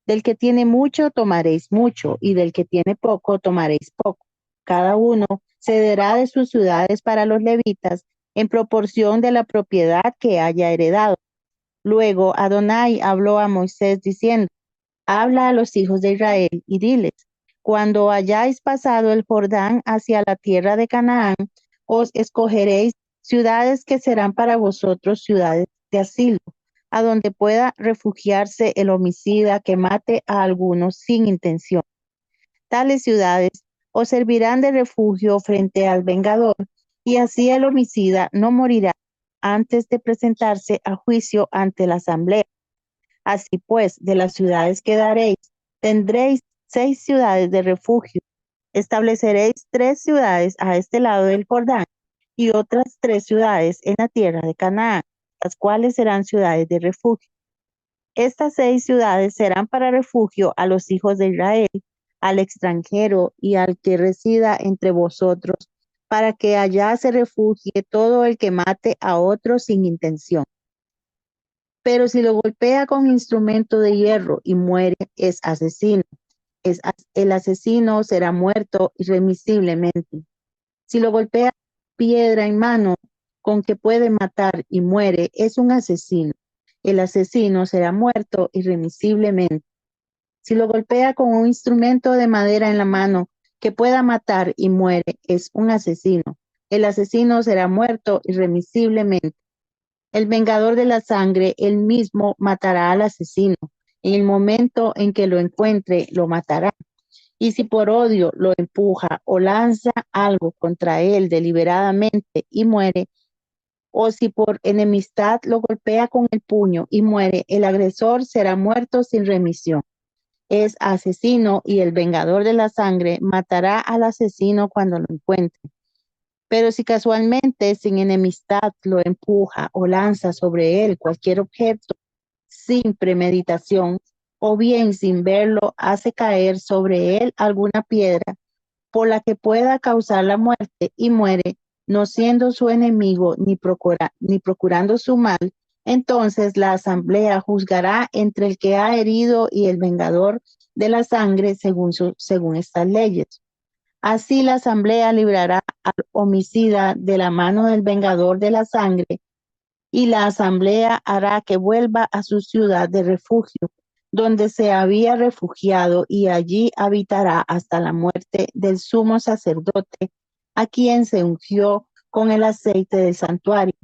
Del que tiene mucho tomaréis mucho, y del que tiene poco tomaréis poco. Cada uno cederá de sus ciudades para los levitas en proporción de la propiedad que haya heredado. Luego Adonai habló a Moisés diciendo: habla a los hijos de Israel y diles: cuando hayáis pasado el Jordán hacia la tierra de Canaán, os escogeréis ciudades que serán para vosotros ciudades de asilo, a donde pueda refugiarse el homicida que mate a algunos sin intención. Tales ciudades os servirán de refugio frente al vengador, y así el homicida no morirá antes de presentarse a juicio ante la asamblea. Así pues, de las ciudades que daréis, tendréis 6 ciudades de refugio. Estableceréis 3 ciudades a este lado del Jordán y otras 3 ciudades en la tierra de Canaán, las cuales serán ciudades de refugio. Estas 6 ciudades serán para refugio a los hijos de Israel, al extranjero y al que resida entre vosotros, para que allá se refugie todo el que mate a otro sin intención. Pero si lo golpea con instrumento de hierro y muere, es asesino. El asesino será muerto irremisiblemente. Si lo golpea piedra en mano con que puede matar y muere, es un asesino. El asesino será muerto irremisiblemente. Si lo golpea con un instrumento de madera en la mano que pueda matar y muere, es un asesino. El asesino será muerto irremisiblemente. El vengador de la sangre, él mismo matará al asesino. En el momento en que lo encuentre, lo matará. Y si por odio lo empuja o lanza algo contra él deliberadamente y muere, o si por enemistad lo golpea con el puño y muere, el agresor será muerto sin remisión. Es asesino, y el vengador de la sangre matará al asesino cuando lo encuentre. Pero si casualmente, sin enemistad, lo empuja o lanza sobre él cualquier objeto sin premeditación, o bien sin verlo, hace caer sobre él alguna piedra por la que pueda causar la muerte y muere, no siendo su enemigo ni procurando su mal, entonces la asamblea juzgará entre el que ha herido y el vengador de la sangre según estas leyes. Así la asamblea librará al homicida de la mano del vengador de la sangre, y la asamblea hará que vuelva a su ciudad de refugio, donde se había refugiado, y allí habitará hasta la muerte del sumo sacerdote, a quien se ungió con el aceite del santuario.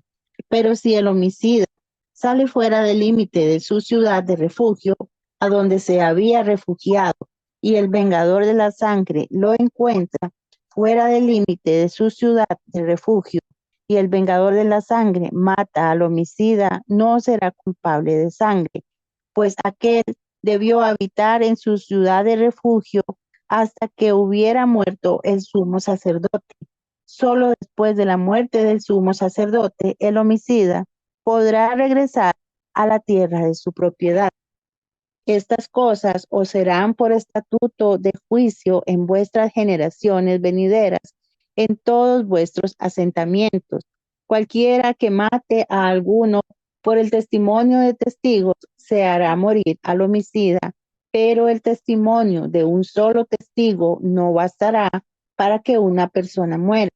Pero si el homicida sale fuera del límite de su ciudad de refugio, a donde se había refugiado, y el vengador de la sangre lo encuentra fuera del límite de su ciudad de refugio, y el vengador de la sangre mata al homicida, no será culpable de sangre, pues aquel debió habitar en su ciudad de refugio hasta que hubiera muerto el sumo sacerdote. Solo después de la muerte del sumo sacerdote, el homicida podrá regresar a la tierra de su propiedad. Estas cosas os serán por estatuto de juicio en vuestras generaciones venideras, en todos vuestros asentamientos. Cualquiera que mate a alguno por el testimonio de testigos se hará morir al homicida, pero el testimonio de un solo testigo no bastará para que una persona muera.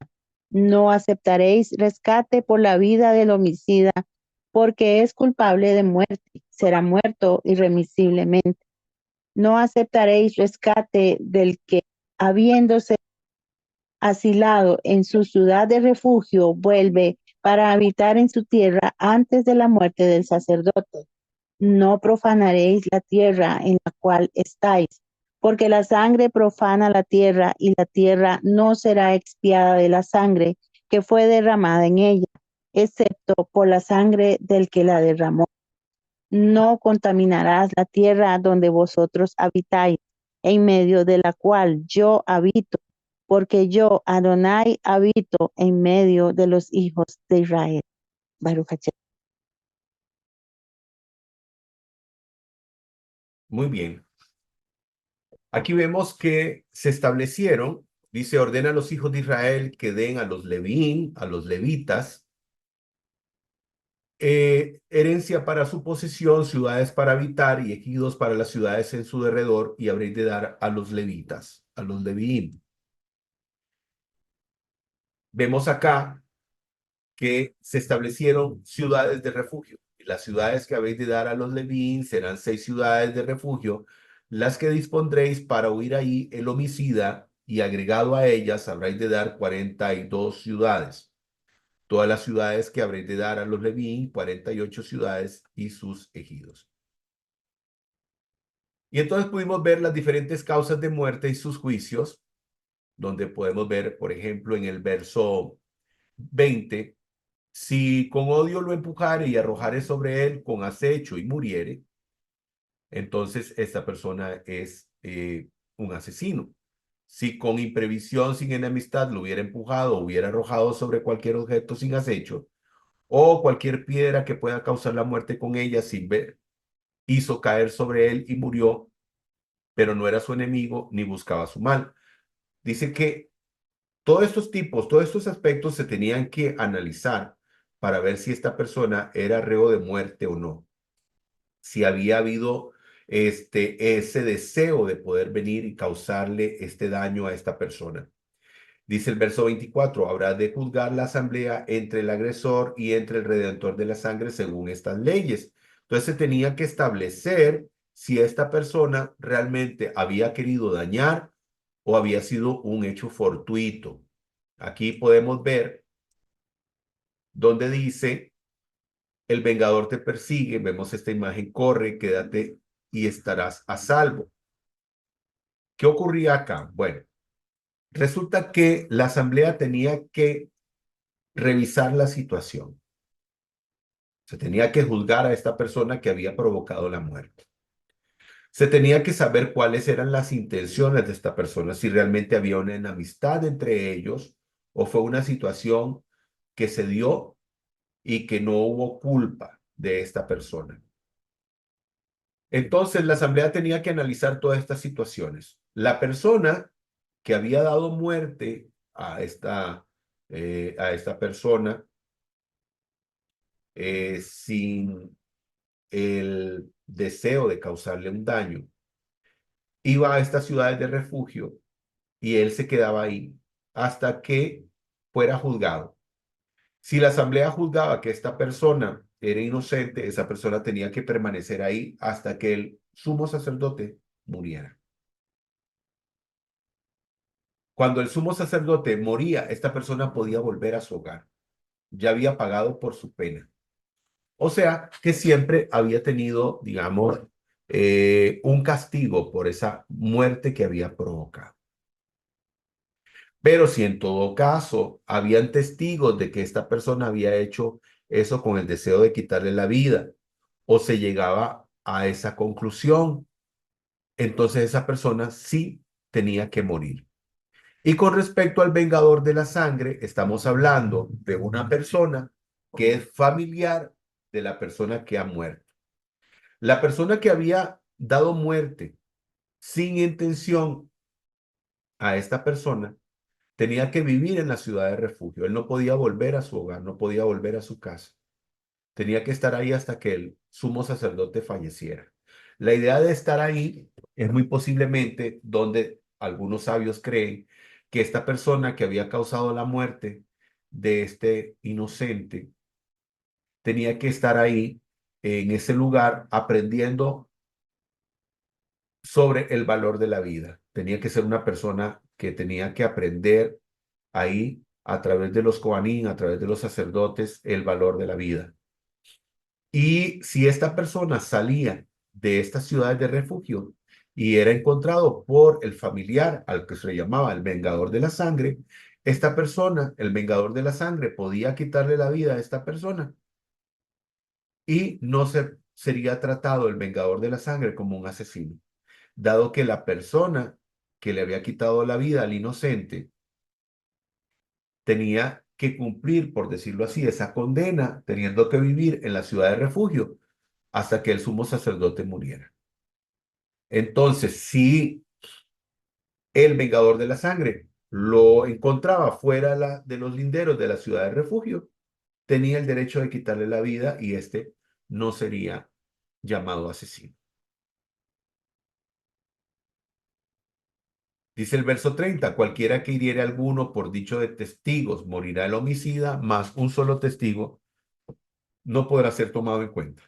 No aceptaréis rescate por la vida del homicida, porque es culpable de muerte, será muerto irremisiblemente. No aceptaréis rescate del que, habiéndose asilado en su ciudad de refugio, vuelve para habitar en su tierra antes de la muerte del sacerdote. no profanaréis la tierra en la cual estáis, porque la sangre profana la tierra y la tierra no será expiada de la sangre que fue derramada en ella, excepto por la sangre del que la derramó. No contaminarás la tierra donde vosotros habitáis, en medio de la cual yo habito, porque yo, Adonai, habito en medio de los hijos de Israel. Baruch Hashem. Muy bien. Aquí vemos que se establecieron, dice, ordena a los hijos de Israel que den a los levín, a los levitas, herencia para su posesión, ciudades para habitar y ejidos para las ciudades en su derredor, y habréis de dar a los levitas, a los levín. Vemos acá que se establecieron ciudades de refugio. Y las ciudades que habéis de dar a los levín serán 6 ciudades de refugio, las que dispondréis para huir ahí el homicida, y agregado a ellas habréis de dar 42 ciudades. Todas las ciudades que habréis de dar a los levín, 48 ciudades y sus ejidos. Y entonces pudimos ver las diferentes causas de muerte y sus juicios, donde podemos ver, por ejemplo, en el verso 20, si con odio lo empujare y arrojare sobre él con acecho y muriere, entonces esta persona es un asesino. Si con imprevisión, sin enemistad, lo hubiera empujado o hubiera arrojado sobre cualquier objeto sin acecho, o cualquier piedra que pueda causar la muerte con ella sin ver, hizo caer sobre él y murió, pero no era su enemigo ni buscaba su mal. Dice que todos estos tipos, todos estos aspectos se tenían que analizar para ver si esta persona era reo de muerte o no. Si había habido ese deseo de poder venir y causarle este daño a esta persona. Dice el verso 24, habrá de juzgar la asamblea entre el agresor y entre el redentor de la sangre según estas leyes. Entonces se tenía que establecer si esta persona realmente había querido dañar o había sido un hecho fortuito. Aquí podemos ver donde dice, el vengador te persigue, vemos esta imagen, corre, quédate y estarás a salvo. ¿Qué ocurría acá? Bueno, resulta que la asamblea tenía que revisar la situación. Se tenía que juzgar a esta persona que había provocado la muerte. Se tenía que saber cuáles eran las intenciones de esta persona, si realmente había una enemistad entre ellos o fue una situación que se dio y que no hubo culpa de esta persona. Entonces, la asamblea tenía que analizar todas estas situaciones. La persona que había dado muerte a esta persona sin el deseo de causarle un daño, iba a estas ciudades de refugio y él se quedaba ahí hasta que fuera juzgado. Si la asamblea juzgaba que esta persona era inocente, esa persona tenía que permanecer ahí hasta que el sumo sacerdote muriera. Cuando el sumo sacerdote moría, esta persona podía volver a su hogar. Ya había pagado por su pena. O sea, que siempre había tenido, digamos, un castigo por esa muerte que había provocado. Pero si en todo caso habían testigos de que esta persona había hecho eso con el deseo de quitarle la vida, o se llegaba a esa conclusión, entonces esa persona sí tenía que morir. Y con respecto al vengador de la sangre, estamos hablando de una persona que es familiar de la persona que ha muerto. La persona que había dado muerte sin intención a esta persona tenía que vivir en la ciudad de refugio. Él no podía volver a su hogar, no podía volver a su casa. Tenía que estar ahí hasta que el sumo sacerdote falleciera. La idea de estar ahí es muy posiblemente donde algunos sabios creen que esta persona que había causado la muerte de este inocente tenía que estar ahí en ese lugar aprendiendo sobre el valor de la vida. Tenía que ser una persona que tenía que aprender ahí a través de los coanín, a través de los sacerdotes, el valor de la vida. Y si esta persona salía de estas ciudades de refugio y era encontrado por el familiar al que se le llamaba el vengador de la sangre, esta persona, el vengador de la sangre, podía quitarle la vida a esta persona y no sería tratado el vengador de la sangre como un asesino, dado que la persona que le había quitado la vida al inocente tenía que cumplir, por decirlo así, esa condena, teniendo que vivir en la ciudad de refugio hasta que el sumo sacerdote muriera. Entonces, si el vengador de la sangre lo encontraba fuera de los linderos de la ciudad de refugio, tenía el derecho de quitarle la vida y este no sería llamado asesino. Dice el verso 30, cualquiera que hiriere a alguno por dicho de testigos morirá el homicida, mas un solo testigo no podrá ser tomado en cuenta.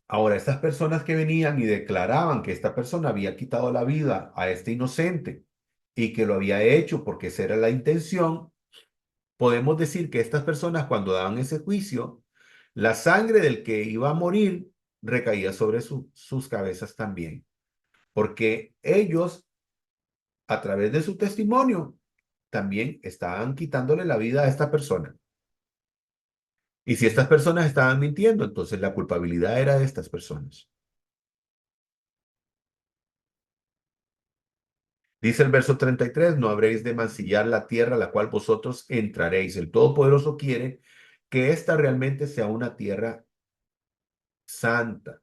Ahora, estas personas que venían y declaraban que esta persona había quitado la vida a este inocente y que lo había hecho porque esa era la intención, podemos decir que estas personas cuando daban ese juicio, la sangre del que iba a morir recaía sobre sus cabezas también, porque ellos, a través de su testimonio, también estaban quitándole la vida a esta persona. Y si estas personas estaban mintiendo, entonces la culpabilidad era de estas personas. Dice el verso 33, no habréis de mancillar la tierra a la cual vosotros entraréis. El Todopoderoso quiere que esta realmente sea una tierra santa.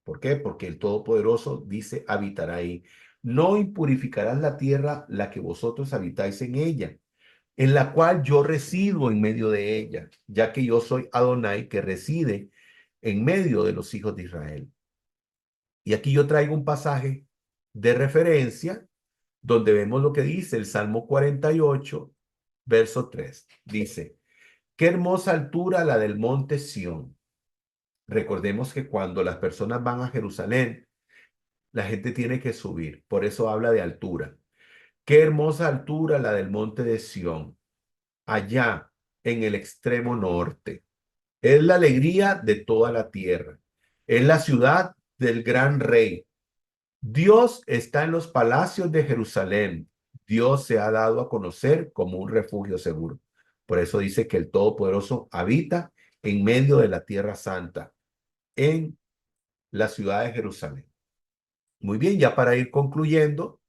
¿Por qué? Porque el Todopoderoso dice, habitará ahí. No impurificarás la tierra la que vosotros habitáis en ella, en la cual yo resido en medio de ella, ya que yo soy Adonai que reside en medio de los hijos de Israel. Y aquí yo traigo un pasaje de referencia donde vemos lo que dice el Salmo 48, verso 3. Dice, qué hermosa altura la del monte Sión. Recordemos que cuando las personas van a Jerusalén, la gente tiene que subir, por eso habla de altura. Qué hermosa altura la del monte de Sión, allá en el extremo norte. Es la alegría de toda la tierra. Es la ciudad del gran rey. Dios está en los palacios de Jerusalén. Dios se ha dado a conocer como un refugio seguro. Por eso dice que el Todopoderoso habita en medio de la tierra santa, en la ciudad de Jerusalén. Muy bien, ya para ir concluyendo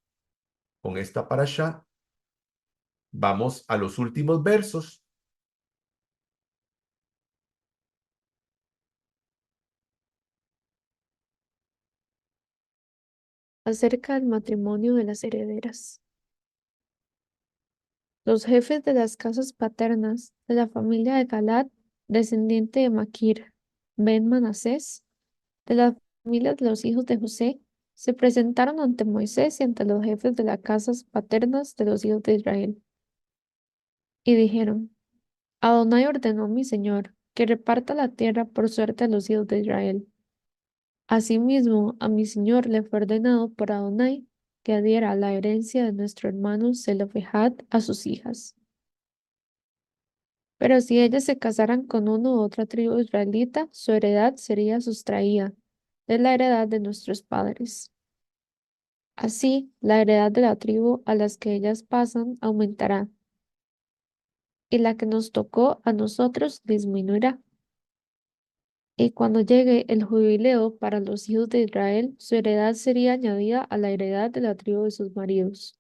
con esta parashá, vamos a los últimos versos. Acerca del matrimonio de las herederas. Los jefes de las casas paternas de la familia de Galad, descendiente de Maquir, Ben Manasés, de la familia de los hijos de José, se presentaron ante Moisés y ante los jefes de las casas paternas de los hijos de Israel. Y dijeron, Adonai ordenó mi señor que reparta la tierra por suerte a los hijos de Israel. Asimismo, a mi señor le fue ordenado por Adonai que diera la herencia de nuestro hermano Zelofehad a sus hijas. Pero si ellas se casaran con uno u otra tribu israelita, su heredad sería sustraída de la heredad de nuestros padres. Así, la heredad de la tribu a las que ellas pasan aumentará, y la que nos tocó a nosotros disminuirá. Y cuando llegue el jubileo para los hijos de Israel, su heredad sería añadida a la heredad de la tribu de sus maridos.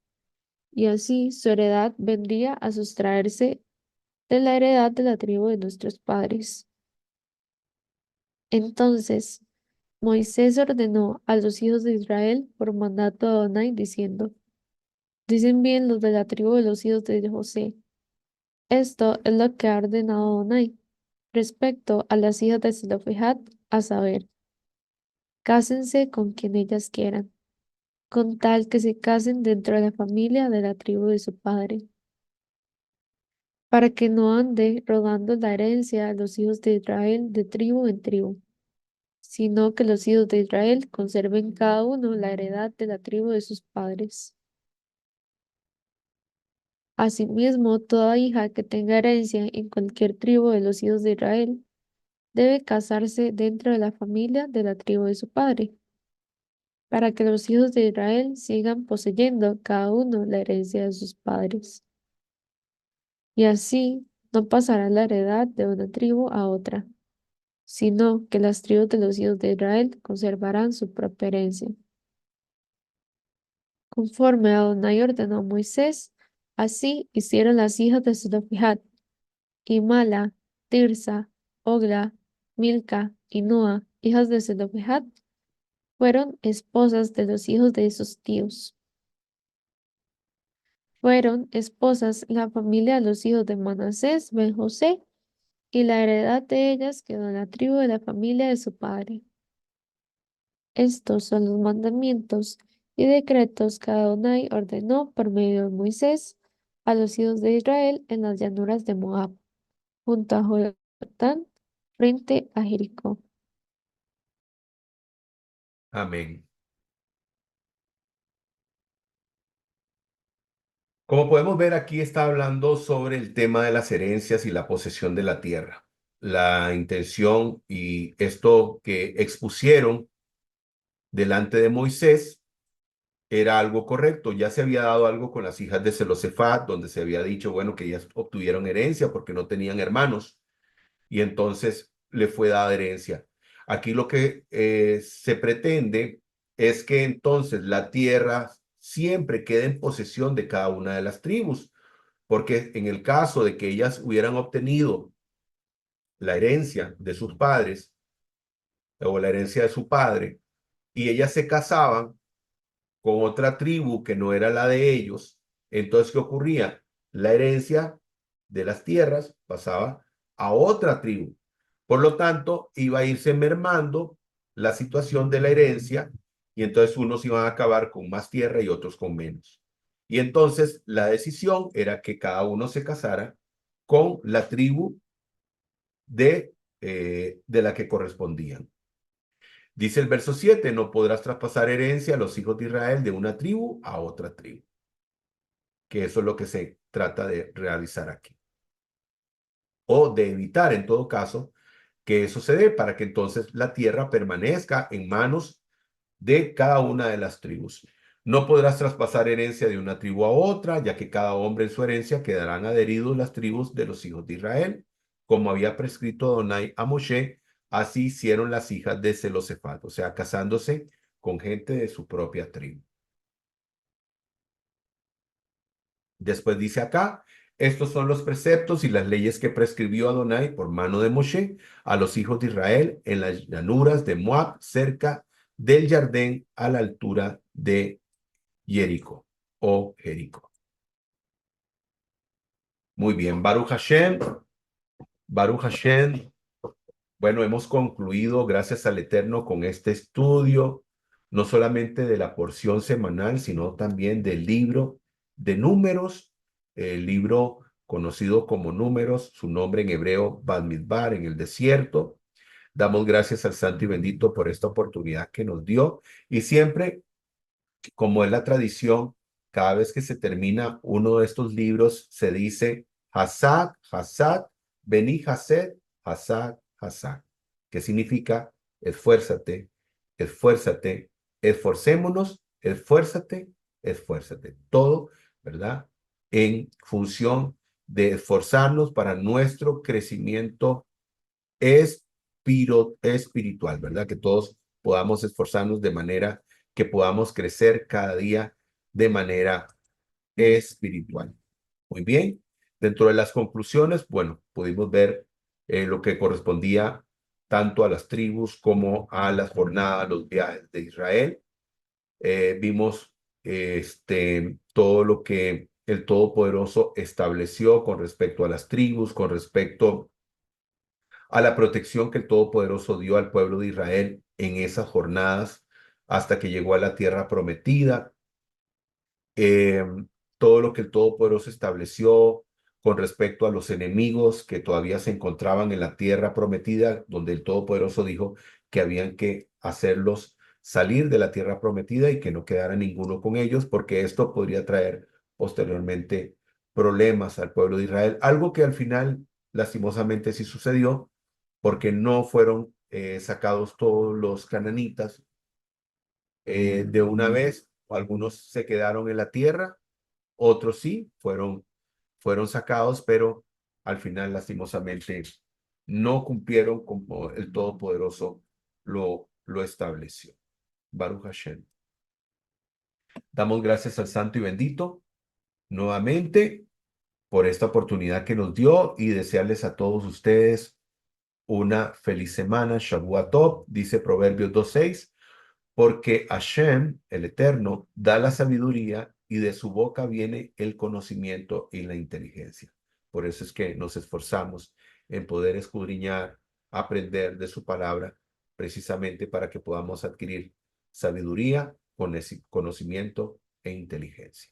Y así su heredad vendría a sustraerse de la heredad de la tribu de nuestros padres. Entonces Moisés ordenó a los hijos de Israel por mandato de Adonai, diciendo, dicen bien los de la tribu de los hijos de José. Esto es lo que ha ordenado Adonai respecto a las hijas de Zelofehad, a saber, cásense con quien ellas quieran, con tal que se casen dentro de la familia de la tribu de su padre, para que no ande rodando la herencia a los hijos de Israel de tribu en tribu, sino que los hijos de Israel conserven cada uno la heredad de la tribu de sus padres. Asimismo, toda hija que tenga herencia en cualquier tribu de los hijos de Israel, debe casarse dentro de la familia de la tribu de su padre, para que los hijos de Israel sigan poseyendo cada uno la herencia de sus padres. Y así no pasará la heredad de una tribu a otra, sino que las tribus de los hijos de Israel conservarán su propia herencia. Conforme Adonai ordenó a Moisés, así hicieron las hijas de Zelofehad, y Mala, Tirsa, Ogla, Milca y Noa, hijas de Zelofehad, fueron esposas de los hijos de sus tíos. Fueron esposas la familia de los hijos de Manasés, Ben José, y la heredad de ellas quedó en la tribu de la familia de su padre. Estos son los mandamientos y decretos que Adonai ordenó por medio de Moisés a los hijos de Israel en las llanuras de Moab, junto a Jordán, frente a Jericó. Amén. Como podemos ver, aquí está hablando sobre el tema de las herencias y la posesión de la tierra. La intención y esto que expusieron delante de Moisés era algo correcto. Ya se había dado algo con las hijas de Zelofehad, donde se había dicho, bueno, que ellas obtuvieron herencia porque no tenían hermanos, y entonces le fue dada herencia. Aquí lo que se pretende es que entonces la tierra siempre quede en posesión de cada una de las tribus, porque en el caso de que ellas hubieran obtenido la herencia de sus padres o la herencia de su padre, y ellas se casaban con otra tribu que no era la de ellos, entonces, ¿qué ocurría? La herencia de las tierras pasaba a otra tribu. Por lo tanto, iba a irse mermando la situación de la herencia, y entonces unos iban a acabar con más tierra y otros con menos. Y entonces la decisión era que cada uno se casara con la tribu de la que correspondían. Dice el verso 7, no podrás traspasar herencia a los hijos de Israel de una tribu a otra tribu. Que eso es lo que se trata de realizar aquí. O de evitar, en todo caso, que eso se dé para que entonces la tierra permanezca en manos de cada una de las tribus. No podrás traspasar herencia de una tribu a otra, ya que cada hombre en su herencia quedarán adheridos las tribus de los hijos de Israel, como había prescrito Adonai a Moshe, así hicieron las hijas de Zelofehad, o sea, casándose con gente de su propia tribu. Después dice acá, estos son los preceptos y las leyes que prescribió Adonai por mano de Moshe a los hijos de Israel en las llanuras de Moab, cerca del Jardín, a la altura de Jericó o Jericó. Muy bien, Baruch Hashem. Baruch Hashem. Bueno, hemos concluido, gracias al Eterno, con este estudio, no solamente de la porción semanal, sino también del libro de Números, el libro conocido como Números, su nombre en hebreo, Bamidbar, en el desierto. Damos gracias al Santo y Bendito por esta oportunidad que nos dio, y siempre, como es la tradición, cada vez que se termina uno de estos libros, se dice Hasad, Hasad, Beni Hased, Hasad, Hasad, que significa esfuérzate, esfuérzate, esforcémonos, esfuérzate, esfuérzate. Todo, ¿verdad? En función de esforzarnos para nuestro crecimiento espiritual, ¿verdad? Que todos podamos esforzarnos de manera que podamos crecer cada día de manera espiritual. Muy bien. Dentro de las conclusiones, bueno, pudimos ver lo que correspondía tanto a las tribus como a las jornadas, los viajes de Israel. Vimos todo lo que el Todopoderoso estableció con respecto a las tribus, con respecto a la protección que el Todopoderoso dio al pueblo de Israel en esas jornadas hasta que llegó a la tierra prometida. eh, Todo lo que el Todopoderoso estableció con respecto a los enemigos que todavía se encontraban en la tierra prometida, donde el Todopoderoso dijo que habían que hacerlos salir de la tierra prometida y que no quedara ninguno con ellos, porque esto podría traer posteriormente problemas al pueblo de Israel, algo que al final lastimosamente sí sucedió, porque no fueron sacados todos los cananitas de una vez. Algunos se quedaron en la tierra, otros sí, fueron sacados, pero al final, lastimosamente, no cumplieron como el Todopoderoso lo estableció. Baruch Hashem. Damos gracias al Santo y Bendito nuevamente por esta oportunidad que nos dio y desearles a todos ustedes una feliz semana. Shavua Tov, dice Proverbios 2:6, porque Hashem, el Eterno, da la sabiduría y de su boca viene el conocimiento y la inteligencia. Por eso es que nos esforzamos en poder escudriñar, aprender de su palabra, precisamente para que podamos adquirir sabiduría, conocimiento e inteligencia.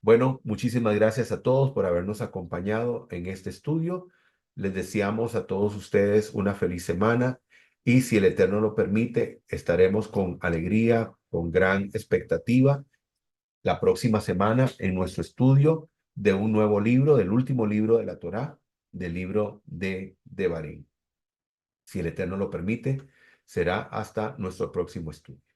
Bueno, muchísimas gracias a todos por habernos acompañado en este estudio. Les deseamos a todos ustedes una feliz semana y si el Eterno lo permite, estaremos con alegría, con gran expectativa la próxima semana en nuestro estudio de un nuevo libro, del último libro de la Torá, del libro de Devarim. Si el Eterno lo permite, será hasta nuestro próximo estudio.